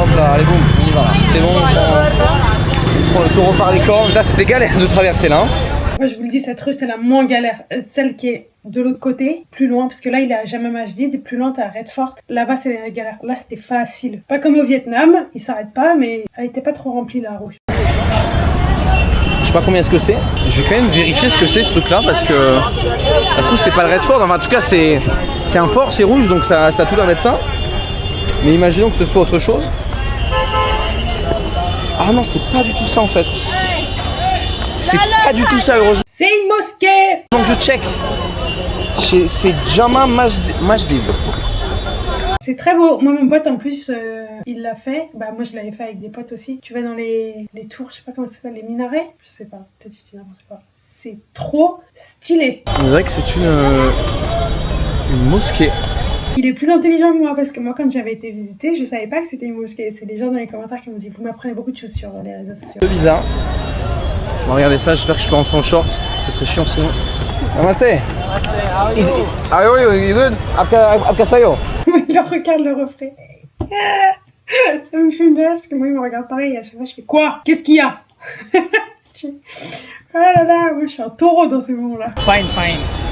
S2: Hop là, allez boum, on y va là. C'est bon, on prend le taureau par les cornes. Là, c'était galère de traverser là.
S1: Moi, je vous le dis, cette rue, c'est la moins galère. Celle qui est de l'autre côté, plus loin, parce que là, il est à Jama Masjid, plus loin, t'es à Red Fort. Là-bas, c'est la galère. Là, c'était facile. Pas comme au Vietnam, ils s'arrêtent pas, mais elle était pas trop remplie, la rue.
S2: Je sais pas combien est-ce que c'est. Je vais quand même vérifier ce que c'est ce truc là parce que ça se trouve c'est pas le Red Fort. Enfin, en tout cas c'est un fort, c'est rouge donc ça a tout l'air d'être ça. Mais imaginons que ce soit autre chose. Ah non, c'est pas du tout ça en fait. C'est pas du tout ça heureusement.
S1: C'est une mosquée.
S2: Donc je check. C'est Jama Masjid.
S1: C'est très beau. Moi, mon pote, en plus, il l'a fait. Bah, moi, je l'avais fait avec des potes aussi. Tu vas dans les tours, je sais pas comment ça s'appelle, les minarets. Je sais pas, peut-être je dis n'importe quoi. C'est trop stylé.
S2: On dirait que c'est une mosquée.
S1: Il est plus intelligent que moi parce que moi, quand j'avais été visiter, je savais pas que c'était une mosquée. C'est les gens dans les commentaires qui m'ont dit, vous m'apprenez beaucoup de choses sur les réseaux sociaux.
S2: C'est bizarre. Bon, regardez ça, j'espère que je peux rentrer en short. Ça serait chiant sinon. Namaste. Ah oui, you good? Apka sayo.
S1: Il regarde le reflet. Ça me fume de rire parce que moi, il me regarde pareil. Et à chaque fois, je fais quoi? Qu'est-ce qu'il y a? Oh là là, moi, je suis un taureau dans ces moments-là.
S5: Fine,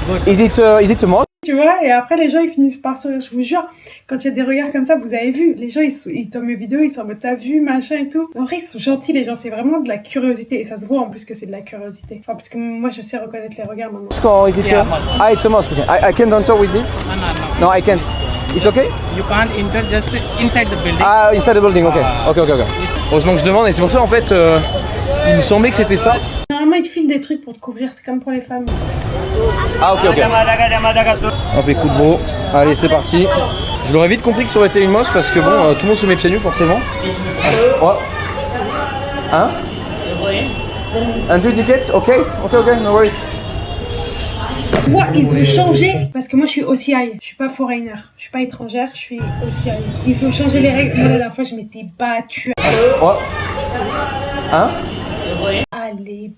S5: good.
S2: Is it a mosque?
S1: Tu vois, et après les gens ils finissent par sourire, je vous jure, quand il y a des regards comme ça, vous avez vu, les gens ils tombent mes vidéos, ils sont en mode t'as vu, machin et tout. En vrai ils sont gentils les gens, c'est vraiment de la curiosité, et ça se voit en plus que c'est de la curiosité. Enfin parce que moi je sais reconnaître les regards maintenant.
S2: Mosque or is it
S5: mosque.
S2: Ah, it's a mosque. Okay. I can't enter with this?
S5: No.
S2: No, I can't. It's okay?
S5: You can't enter just inside the building.
S2: Ah, inside the building, ok. Ok. Heureusement que je demande, et c'est pour ça en fait, il me semblait que c'était ça.
S1: Normalement ils te filent des trucs pour te couvrir, c'est comme pour les femmes.
S2: Ah, ok. Hop, écoute bro. Allez, c'est parti. Je l'aurais vite compris que ça aurait été une mosque parce que bon, tout le monde se met pieds nus forcément. Ouais. Hein? Entry ticket? Ok, no worries.
S1: Moi ils ont changé, parce que moi je suis OCI, je suis pas foreigner, je suis pas étrangère, je suis OCI. Ils ont changé les règles, moi la dernière fois je m'étais battue.
S2: Ouais. Hein?
S1: Allez,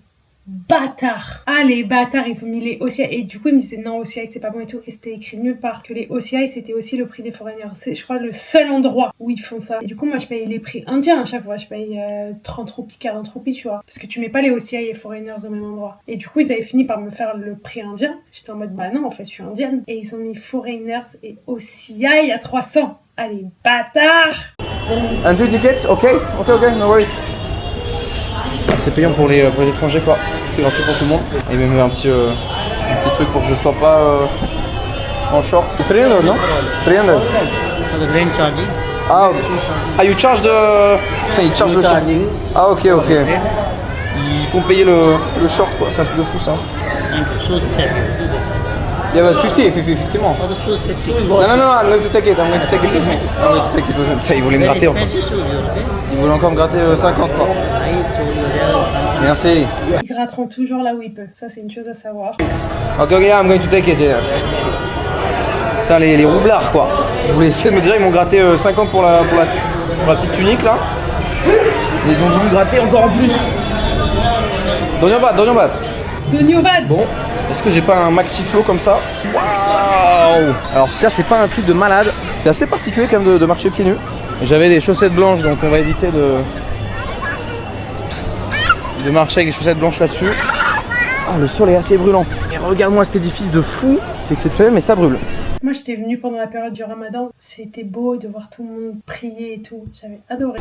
S1: bâtards. Ah, les bâtards, ils ont mis les OCI. Et du coup, ils me disaient non, OCI, c'est pas bon et tout. Et c'était écrit nulle part que les OCI, c'était aussi le prix des foreigners. C'est, je crois, le seul endroit où ils font ça. Et du coup, moi, je paye les prix indiens à chaque fois. Je paye 30 roupies, 40 roupies, tu vois. Parce que tu mets pas les OCI et foreigners au même endroit. Et du coup, ils avaient fini par me faire le prix indien. J'étais en mode, bah non, en fait, je suis indienne. Et ils ont mis foreigners et OCI à 300. Ah, les bâtards!
S2: Entry tickets, ok, no worries. C'est payant pour les étrangers quoi, c'est gratuit pour tout le monde. Et même un petit truc pour que je sois pas en short. C'est 300 non? 300.
S5: For the grain charging.
S2: Ah, ok. Ah, you charge the... Putain, ils chargent le short. Ah, ok. Ils font payer le short quoi, c'est un truc de fou ça.
S5: And shoes set.
S2: Yeah, but 50, effectivement.
S5: For the shoes 50.
S2: Non, I'm going to take it with me. I'm going to take it with me. Putain, ils voulaient me gratter encore.
S5: Expensive shoes, okay?
S2: Ils voulaient encore me gratter 50 quoi. Merci.
S1: Ils gratteront toujours là où ils peuvent. Ça, c'est une chose à savoir.
S2: Ok, I'm going to take it. Putain, les roublards quoi. Ils voulaient essayer de me dire, ils m'ont gratté 50 pour la petite tunique là. Et ils ont voulu gratter encore en plus. Doniobat.
S1: Goniovad.
S2: Bon, est-ce que j'ai pas un maxi flow comme ça? Waouh! Alors ça c'est pas un truc de malade. C'est assez particulier quand même de marcher pieds nus. J'avais des chaussettes blanches donc on va éviter de marcher avec des chaussettes blanches là-dessus. Ah, le sol est assez brûlant. Et regarde-moi cet édifice de fou. C'est exceptionnel mais ça brûle.
S1: Moi, j'étais venue pendant la période du Ramadan. C'était beau de voir tout le monde prier et tout. J'avais adoré.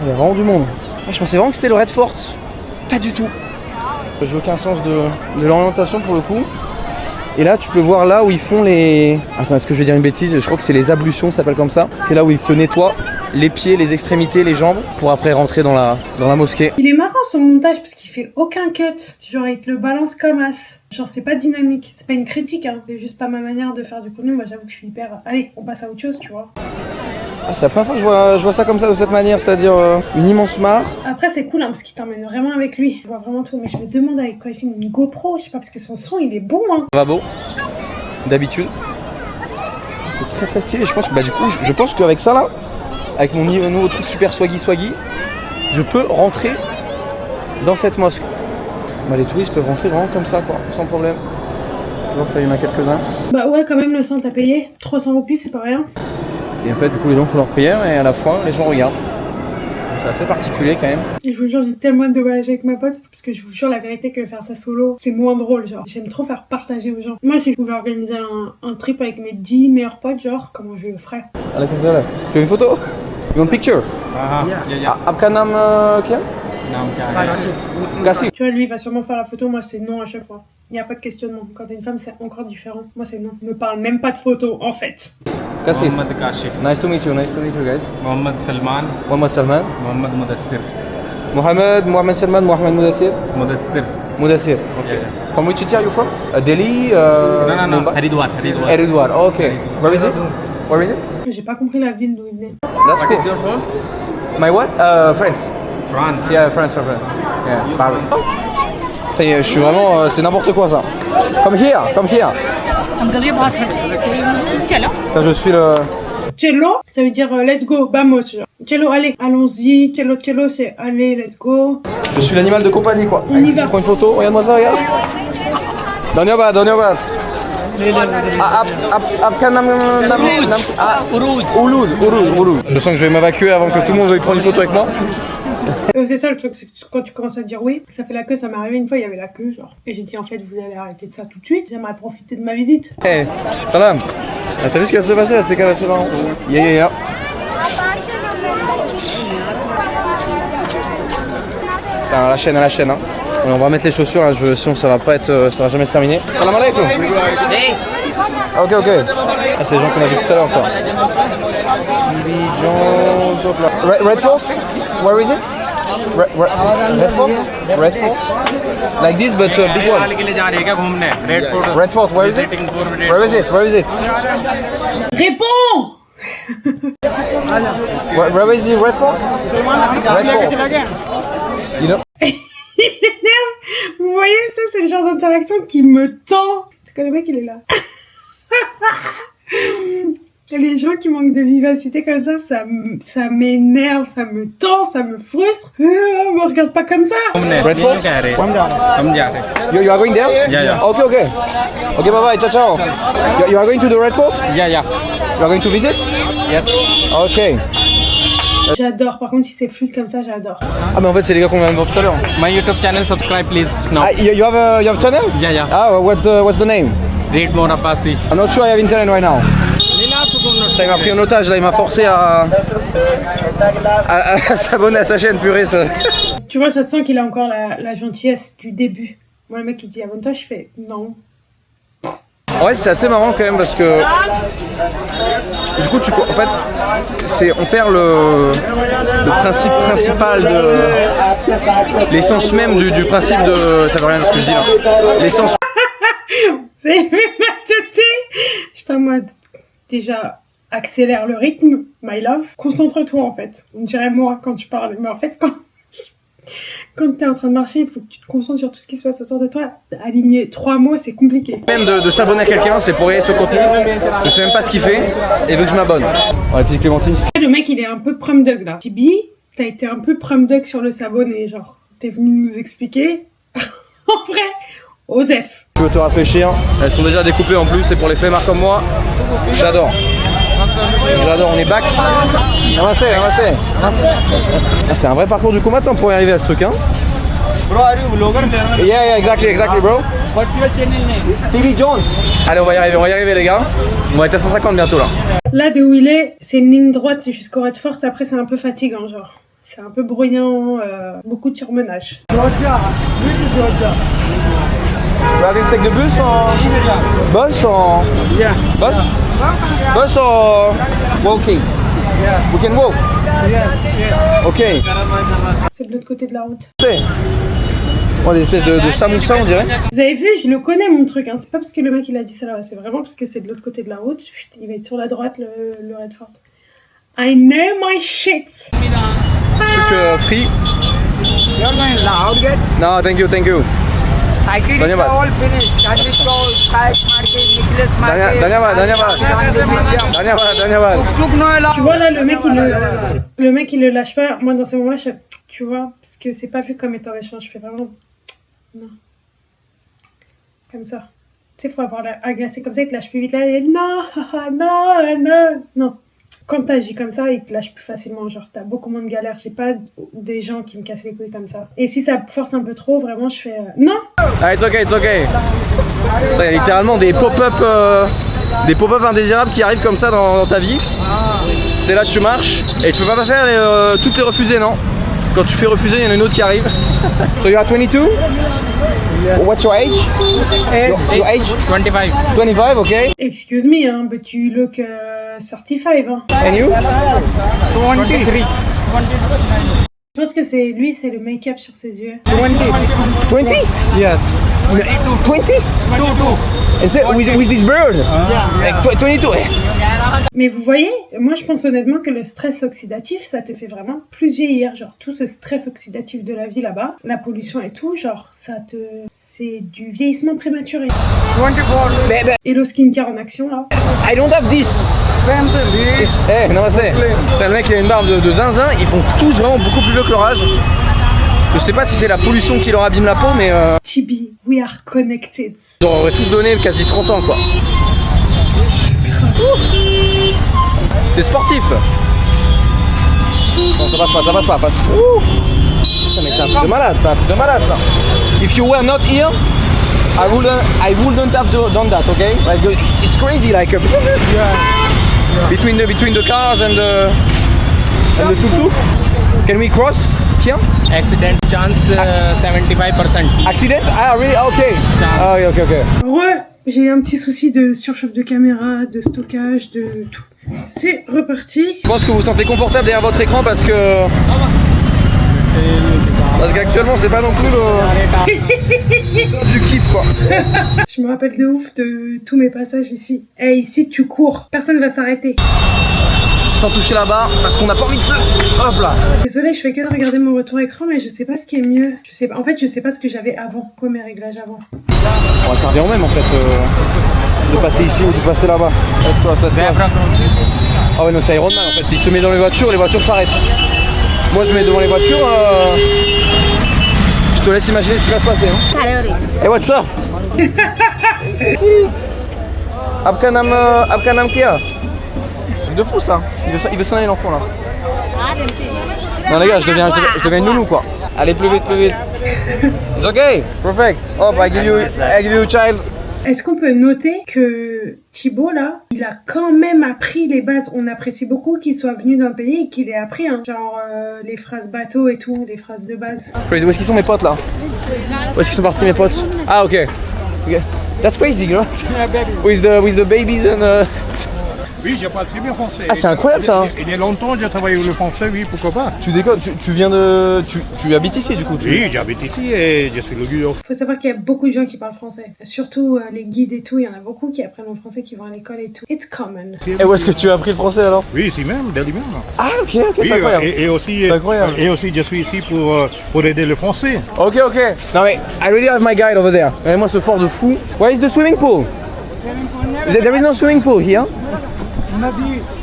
S2: Il y a vraiment du monde. Moi, je pensais vraiment que c'était le Red Fort. Pas du tout. J'ai aucun sens de l'orientation pour le coup. Et là, tu peux voir là où ils font les... Attends, est-ce que je vais dire une bêtise? Je crois que c'est les ablutions, ça s'appelle comme ça. C'est là où ils se nettoient les pieds, les extrémités, les jambes pour après rentrer dans la mosquée.
S1: Il est marrant son montage parce qu'il fait aucun cut. Genre, il te le balance comme as. Genre, c'est pas dynamique. C'est pas une critique, hein. C'est juste pas ma manière de faire du contenu. Moi, j'avoue que je suis hyper... Allez, on passe à autre chose, tu vois.
S2: Ah, c'est la première fois que je vois ça comme ça, de cette manière, c'est-à-dire une immense mare.
S1: Après, c'est cool, hein, parce qu'il t'emmène vraiment avec lui. Je vois vraiment tout. Mais je me demande avec quoi il filme une GoPro. Je sais pas, parce que son son, il est bon, hein.
S2: Ça va beau, d'habitude. C'est très très stylé. Je pense que bah, du coup, je pense qu'avec ça là, avec mon nouveau truc super swaggy, je peux rentrer dans cette mosquée. Bah, les touristes peuvent rentrer vraiment comme ça, quoi, sans problème. Je vois qu'il y en a quelques-uns.
S1: Bah ouais, quand même, le sang t'as payé. 300 roupies, c'est pas rien.
S2: Et en fait, du coup, les gens font leur prière et à la fois, les gens regardent. C'est assez particulier quand même.
S1: Et je vous jure, j'ai tellement hâte de voyager avec ma pote, parce que je vous jure la vérité que faire ça solo, c'est moins drôle, genre. J'aime trop faire partager aux gens. Moi, si je pouvais organiser un trip avec mes 10 meilleurs potes, genre, comment je le ferais?
S2: Ah, comme ça là. Tu veux une photo? You want a picture? Abka Nam Kian? Gassi.
S1: Tu vois, lui, il va sûrement faire la photo, moi, c'est non à chaque fois. Il n'y a pas de questionnement. Quand t'es une femme, c'est encore différent. Moi, c'est non. Ne parle même pas de photo, en fait.
S2: Kassif.
S5: Mohammed Kashif.
S2: Nice to meet you, guys.
S5: Mohammed Salman.
S2: Mohammed Salman.
S5: Mohammed Mudassir.
S2: Mohammed Salman, Mohammed Mudassir. Mudassir. Okay.
S5: Yeah.
S2: From which city are you from? Delhi?
S5: No.
S2: Mumbai?
S5: Haridwar.
S2: Haridwar. Okay. Where is it?
S1: J'ai pas compris la ville d'où il venait.
S2: That's cool.
S5: What is your phone?
S2: My what? France.
S5: France.
S2: Yeah, France. Yeah, Paris. Putain, je suis vraiment... c'est n'importe quoi ça. Come here. Putain, je suis le...
S1: Cello, ça veut dire let's go, vamos. Genre. Cello, allez, allons-y. Cello, c'est allez, let's go.
S2: Je suis l'animal de compagnie quoi.
S1: On y va.
S2: Je prends une photo, regarde-moi ça, regarde. Doniobat. Ouloud. Je sens que je vais m'évacuer avant que tout le monde veuille prendre une photo avec moi.
S1: C'est ça le truc, c'est que quand tu commences à dire oui, ça fait la queue, ça m'est arrivé une fois, il y avait la queue, genre. Et j'ai dit en fait, vous allez arrêter de ça tout de suite, j'aimerais profiter de ma visite.
S2: Hey, salam. Ah, t'as vu ce qui va se passer là, c'était quand même assez marrant. Yeah. Putain, à la chaîne, hein. On va mettre les chaussures, hein. Sinon ça va jamais se terminer. Salam alaikum. Ok. Ah, c'est les gens qu'on a vu tout à l'heure ça. Red Fort? Where is it? Red Fort? Like this but big one. Red Fort, where is it? Where is it?
S1: Réponds!
S2: Where is the Red Fort? Red Fort. You know?
S1: Il m'énerve! Vous voyez, ça c'est le genre d'interaction qui me tend. C'est que le mec il est là. Les gens qui manquent de vivacité comme ça m'énerve, ça me tend, ça me frustre. Me regarde pas comme ça.
S2: Red Fort? You are going there?
S5: Yeah.
S2: Okay, okay. Okay, bye bye, ciao ciao. You are going to the Red Fort?
S5: Yeah.
S2: You are going to visit?
S5: Yes.
S2: Okay.
S1: J'adore, par contre si c'est fluide comme ça, j'adore.
S2: Ah mais en fait c'est les gars qu'on vient de voir tout à l'heure.
S5: My YouTube channel, subscribe please. No.
S2: Ah, you have a channel?
S5: Yeah.
S2: Ah, what's the name?
S5: Read more Abbasi.
S2: I'm not sure I have internet right now. Il m'a pris en otage là, il m'a forcé à s'abonner à sa chaîne, purée ça.
S1: Tu vois, ça sent qu'il a encore la gentillesse du début. Moi le mec il dit abonne-toi, je fais non.
S2: En fait c'est assez marrant quand même parce que du coup en fait on perd le principe principal de l'essence même du principe de ça veut rien dire ce que je dis là. L'essence.
S1: C'est ma teuté. J'étais en mode déjà accélère le rythme, my love. Concentre-toi en fait. On dirait moi quand tu parles, mais en fait quand t'es en train de marcher, il faut que tu te concentres sur tout ce qui se passe autour de toi. Aligner 3 mots, c'est compliqué.
S2: Même de s'abonner à quelqu'un, c'est pour regarder ce contenu. Je sais même pas ce qu'il fait et veut que je m'abonne. Ouais, petite Clémentine.
S1: Le mec, il est un peu prom dog là. Tibi, t'as été un peu prom dog sur le s'abonner, genre. T'es venu nous expliquer. En vrai, Osef.
S2: Tu veux te rafraîchir? Elles sont déjà découpées en plus, c'est pour les flemmards comme moi. J'adore. J'adore, on est back. Namaste. Ah, c'est un vrai parcours du combattant pour y arriver à ce truc, hein.
S5: Bro, are you vlogger?
S2: Yeah, exactly, bro.
S5: What's your channel name?
S2: TV Jones. Allez, on va y arriver les gars. On va être à 150 bientôt là.
S1: Là, de où il est, c'est une ligne droite jusqu'au Red Fort. Après, c'est un peu fatigant, genre. C'est un peu bruyant, beaucoup de surmenage.
S2: We are going to take the bus or bus or
S5: Yeah.
S2: bus or walking?
S5: Yeah.
S2: We can walk.
S5: Yes.
S2: Ok.
S1: C'est de l'autre côté de la route.
S2: Oh, des espèces de samoussa on dirait.
S1: Vous avez vu, je le connais mon truc, hein. C'est pas parce que le mec il a dit ça là, c'est vraiment parce que c'est de l'autre côté de la route. Putain, il va être sur la droite, le Red Fort. I know my shit.
S2: Truc free.
S5: You're going loud get?
S2: No, thank you.
S5: Cycling is
S2: Dhanyavad.
S5: all finished. Charlie Chowk, Sky Market, Nicholas Market.
S2: Dhanyavad.
S5: Tuk no allowed.
S1: Tu vois là, le mec il le lâche pas. Moi dans ces moments-là, je fais, tu vois, parce que c'est pas vu comme étant méchant, je fais vraiment non. Comme ça. Tu sais, faut avoir l'air agacé comme ça, il te lâche plus vite là, et non. Quand t'agis comme ça, il te lâche plus facilement, genre t'as beaucoup moins de galères. J'ai pas des gens qui me cassent les couilles comme ça. Et si ça force un peu trop, vraiment je fais non.
S2: Ah, it's okay. Il y a littéralement des pop-up indésirables qui arrivent comme ça dans ta vie. T'es là, tu marches et tu peux pas faire toutes les refuser, non? Quand tu fais refuser, il y en a une autre qui arrive. So you are 22? What's your age? Your age?
S5: 25.
S2: 25, okay.
S1: Excuse me, hein, but you look 35, hein.
S2: And you?
S5: 23.
S1: Je pense que c'est lui, c'est le make-up sur ses yeux.
S2: 20?
S5: Yes.
S2: 20?
S5: 2.
S2: And so, with this bird? Like 22?
S1: Mais vous voyez, moi je pense honnêtement que le stress oxydatif, ça te fait vraiment plus vieillir. Genre tout ce stress oxydatif de la vie là-bas, la pollution et tout, genre c'est du vieillissement prématuré.
S5: 24.
S1: Hello Skincare en action là.
S2: I don't have this.
S5: Same thing.
S2: Eh, namaste. T'as le mec qui a une barbe de zinzin, ils font tous vraiment beaucoup plus vieux que leur âge. Je sais pas si c'est la pollution qui leur abîme la peau, mais
S1: Tibi, we are connected.
S2: ils auraient tous donné quasi 30 ans quoi. C'est sportif. Non, ça passe pas. Putain, mais c'est un truc de malade, ça. If you were not here, I wouldn't have done that, okay? Like it's crazy, like between the cars and the tuk-tuk. Can we cross here?
S5: Accident chance 75%.
S2: Accident? Ah, really? Okay. Ah, okay.
S1: J'ai un petit souci de surchauffe de caméra, de stockage, de tout. C'est reparti.
S2: Je pense que vous vous sentez confortable derrière votre écran parce qu'actuellement c'est pas non plus du kiff quoi.
S1: Je me rappelle de ouf de tous mes passages ici. Et ici tu cours, personne va s'arrêter.
S2: Sans toucher la barre parce qu'on n'a pas envie de se... Hop là.
S1: Désolée, je fais que de regarder mon retour écran, mais je sais pas ce qui est mieux. En fait, je sais pas ce que j'avais avant, quoi mes réglages avant.
S2: Ouais, ça revient au même en fait. de passer ici ou de passer là-bas. Let's cross, let's cross. Ah ouais non c'est Iron Man en fait, il se met dans les voitures s'arrêtent. Moi je mets devant les voitures, je te laisse imaginer ce qui va se passer. Hein. Hey what's up? Abkanam Kia. De fou ça, il veut s'en aller l'enfant là. Non les gars, je deviens une nounou quoi. Allez plus vite, plus vite. It's okay, perfect. Hop, I give you a child.
S1: Est-ce qu'on peut noter que Thibaut là, il a quand même appris les bases. On apprécie beaucoup qu'il soit venu dans le pays et qu'il ait appris, hein, genre les phrases bateau et tout, les phrases de base.
S2: Crazy, où est-ce qu'ils sont mes potes là? Où est-ce qu'ils sont partis mes potes? Ah ok. Okay. That's crazy, you know? With the babies and.
S7: Oui, je parle très bien français.
S2: Ah, c'est incroyable ça!
S7: Il y a longtemps, j'ai travaillé le français, oui, pourquoi pas.
S2: Tu déconnes, tu viens de. Tu habites ici du coup?
S7: Oui, j'habite ici et je suis le guide.
S1: Faut savoir qu'il y a beaucoup de gens qui parlent français. Surtout les guides et tout, il y en a beaucoup qui apprennent le français, qui vont à l'école et tout. It's common.
S2: Et où est-ce que tu as appris le français alors?
S7: Oui, ici même, Delhi même.
S2: Ah, ok,
S7: Oui,
S2: c'est incroyable.
S7: et aussi,
S2: c'est incroyable.
S7: Et aussi, je suis ici pour aider le français.
S2: Ok. Non mais, I already have my guide over there. Regardez-moi ce fort de fou. Where is the swimming pool? There is no swimming pool here.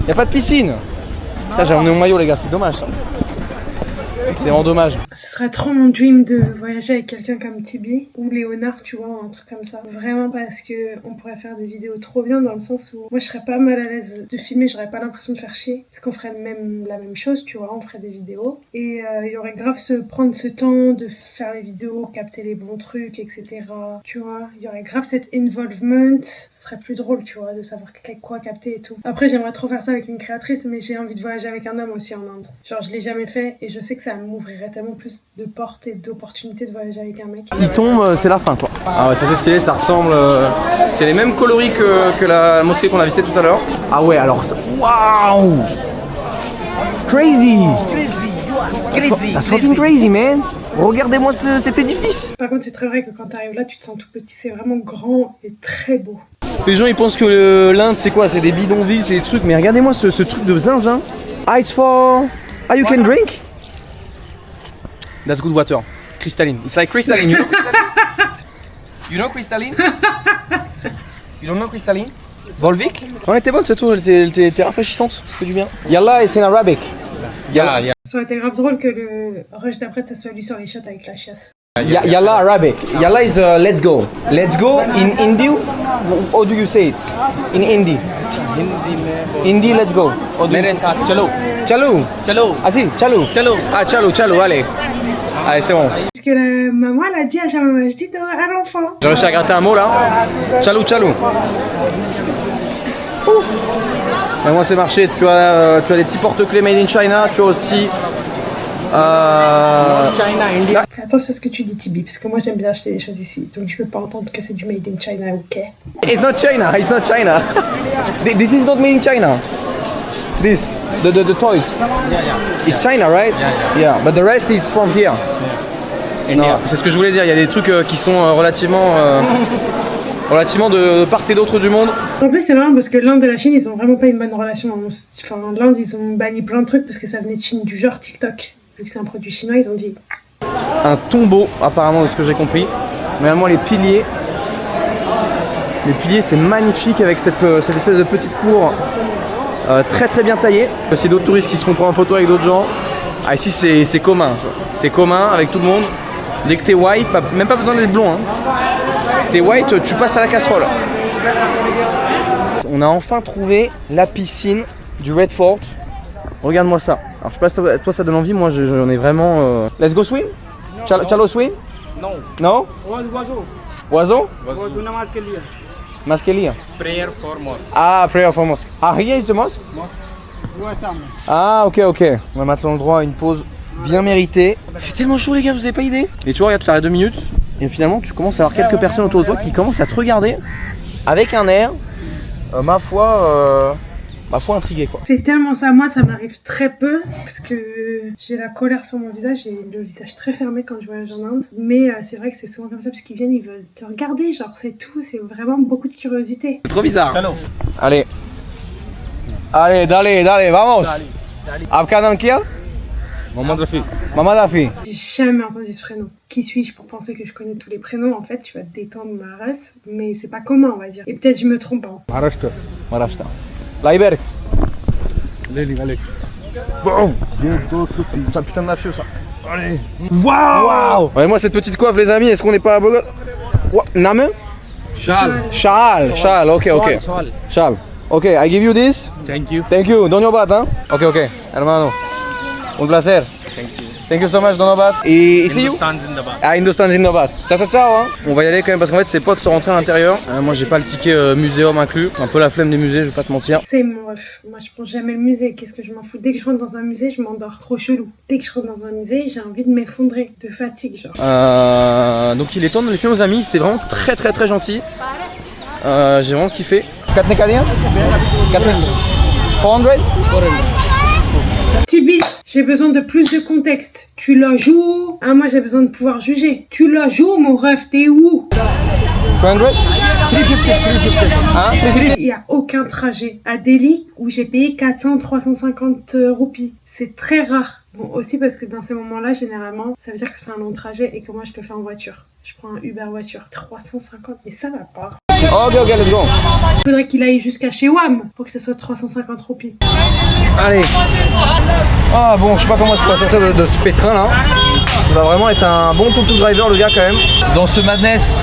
S2: Y'a pas de piscine. Ça j'ai emmené mon maillot les gars, c'est dommage ça. C'est vraiment dommage.
S1: Ce serait trop mon dream de voyager avec quelqu'un comme Tibi ou Léonard, tu vois, un truc comme ça. Vraiment parce que on pourrait faire des vidéos trop bien dans le sens où moi je serais pas mal à l'aise de filmer, j'aurais pas l'impression de faire chier. Parce qu'on ferait la même chose, tu vois, on ferait des vidéos. Et il y aurait grave prendre ce temps de faire les vidéos, capter les bons trucs, etc. Tu vois, il y aurait grave cet involvement. Ce serait plus drôle, tu vois, de savoir quoi capter et tout. Après j'aimerais trop faire ça avec une créatrice, mais j'ai envie de voyager avec un homme aussi en Inde. Genre je l'ai jamais fait et je sais que ça m'ouvrirait tellement plus de portes et d'opportunités de voyager avec un mec.
S2: Il tombe, c'est la fin quoi. Ah ouais, ça c'est stylé, ça ressemble. C'est les mêmes coloris que la mosquée qu'on a visitée tout à l'heure. Ah ouais, alors ça. Waouh! Crazy! That's fucking crazy, man! Regardez-moi cet édifice!
S1: Par contre, c'est très vrai que quand t'arrives là, tu te sens tout petit. C'est vraiment grand et très beau.
S2: Les gens ils pensent que l'Inde c'est quoi? C'est des bidonvilles, c'est des trucs. Mais regardez-moi ce truc de zinzin. Ah, it's for. Ah, you can drink? That's good water. Crystalline. It's like crystalline, you know crystalline? You know crystalline? You don't know crystalline? Volvic? On était bonne cette eau, elle était rafraîchissante, ça fait du bien. Yalla is in Arabic. Yalla.
S1: Ça aurait été grave drôle que le rush d'après ça soit lui sur les shots avec la chiasse.
S2: Yalla Arabic. Yalla is let's go. Let's go in Hindi. How do you say it? In Hindi. Hindi, let's go. Chalo. Chalo. Chalo. Ah si, chalo. Chalo. Ah chalo, allez. Allez, c'est bon.
S1: Parce que la maman elle a dit à Jean Majdi à l'enfant.
S2: J'ai réussi à gratter un mot là. Chalo. Et moi c'est marché, tu as des petits porte-clés made in China, tu as aussi
S1: China, India. Fais attention à ce que tu dis Tibi, parce que moi j'aime bien acheter des choses ici, donc je peux pas entendre que c'est du made in China, ok?
S2: It's not China. This is not made in China. This, the toys. Yeah. It's China, right? Yeah. But the rest is from here. Non, c'est ce que je voulais dire, il y a des trucs qui sont relativement de part et d'autre du monde.
S1: En plus c'est marrant parce que l'Inde et la Chine ils ont vraiment pas une bonne relation. Enfin l'Inde ils ont banni plein de trucs parce que ça venait de Chine, du genre TikTok. Vu que c'est un produit chinois ils ont dit.
S2: Un tombeau apparemment de ce que j'ai compris. Mais vraiment les piliers c'est magnifique avec cette espèce de petite cour très bien taillée. C'est d'autres touristes qui se font prendre en photo avec d'autres gens. Ah ici c'est commun, c'est commun avec tout le monde. Dès que t'es white, même pas besoin d'être blond hein. T'es white, tu passes à la casserole. On a enfin trouvé la piscine du Red Fort. Regarde-moi ça. Alors je sais pas si toi ça donne envie, moi j'en ai vraiment... Let's go swim? Chalo swim?
S5: No.
S2: No? Oiseau? Masquelia.
S5: Prayer for mosque.
S2: Ah, prayer for mosque. Ah, here is the mosque? Ah, ok. On va maintenant le droit à une pause bien méritée. Il fait tellement chaud les gars, vous avez pas idée? Et tu vois, regarde, tu t'arrêtes 2 minutes. Et finalement, tu commences à avoir quelques personnes autour de toi qui commencent à te regarder avec un air, ma foi intrigué quoi.
S1: C'est tellement ça, moi ça m'arrive très peu parce que j'ai la colère sur mon visage, j'ai le visage très fermé quand je voyage en Inde. Mais c'est vrai que c'est souvent comme ça parce qu'ils viennent, ils veulent te regarder, genre c'est tout, c'est vraiment beaucoup de curiosité.
S2: C'est trop bizarre. Allez, dale, vamos. Abkanam Kia?
S5: Mohamed Rafi.
S2: Maman Rafi.
S1: J'ai jamais entendu ce prénom. Qui suis-je pour penser que je connais tous les prénoms? En fait, tu vas te détendre ma race, mais c'est pas commun, on va dire. Et peut-être je me trompe. Hein.
S2: Maharashtra. Laiberg.
S7: Bon,
S2: Putain de mafieux ça.
S7: allez.
S2: Waouh. Ouais, moi cette petite coiffe les amis, est-ce qu'on n'est pas à Bogota? Name? Charles, ok. Charles. Ok, I give you this.
S5: Thank you.
S2: Thank you, Doniobat, hein? Ok, hermano. Un placer. Thank you so much, Doniobat. Et ici,
S5: Hindustan Zindabad.
S2: Ah, Hindustan Zindabad. Ciao, hein. On va y aller quand même parce qu'en fait, ses potes sont rentrés à l'intérieur. Moi, j'ai pas le ticket muséum inclus. Un peu la flemme des musées, je vais pas te mentir.
S1: C'est mon ref. Moi, je prends jamais le musée. Qu'est-ce que je m'en fous? Dès que je rentre dans un musée, je m'endors. Trop chelou. Dès que je rentre dans un musée, j'ai envie de m'effondrer. De fatigue, genre.
S2: Donc, il est temps de laisser nos amis. C'était vraiment très gentil. J'ai vraiment kiffé. 4 Nekadien 400
S1: Tibi, j'ai besoin de plus de contexte. Tu la joues? Ah, moi j'ai besoin de pouvoir juger. Tu la joues, mon ref, t'es où?
S2: 300 Hein 350
S1: Il n'y a aucun trajet à Delhi où j'ai payé 350 roupies. C'est très rare. Bon, aussi parce que dans ces moments-là, généralement, ça veut dire que c'est un long trajet et que moi je le fais en voiture. Je prends un Uber voiture. 350, mais ça va pas.
S2: Ok, let's go.
S1: Il faudrait qu'il aille jusqu'à chez WAM pour que ce soit 350 roupies.
S2: Allez. Ah bon, je sais pas comment je peux sortir de ce pétrin là. Ça va vraiment être un bon tuk-tuk driver le gars quand même. Dans ce madness.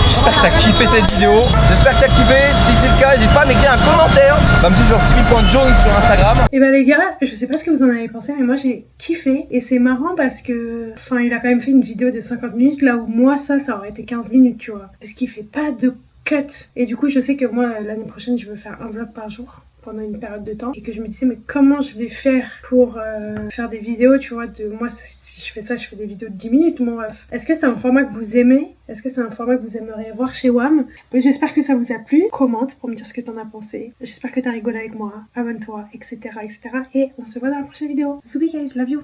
S2: J'espère que t'as kiffé cette vidéo. J'espère que t'as kiffé. Si c'est le cas, n'hésite pas à m'écrire un commentaire. Va me suivre sur tibi.jones sur Instagram.
S1: Et bah les gars, je sais pas ce que vous en avez pensé, mais moi j'ai kiffé. Et c'est marrant parce que, enfin, il a quand même fait une vidéo de 50 minutes, là où moi ça aurait été 15 minutes, tu vois. Parce qu'il fait pas de cut. Et du coup, je sais que moi, l'année prochaine, je veux faire un vlog par jour pendant une période de temps. Et que je me disais, mais comment je vais faire pour faire des vidéos, tu vois, de moi... Si je fais ça, je fais des vidéos de 10 minutes, mon ref. Est-ce que c'est un format que vous aimez? Est-ce que c'est un format que vous aimeriez voir chez WAM? J'espère que ça vous a plu. Commente pour me dire ce que t'en as pensé. J'espère que t'as rigolé avec moi. Abonne-toi, etc. Et on se voit dans la prochaine vidéo. Bisous guys, love you.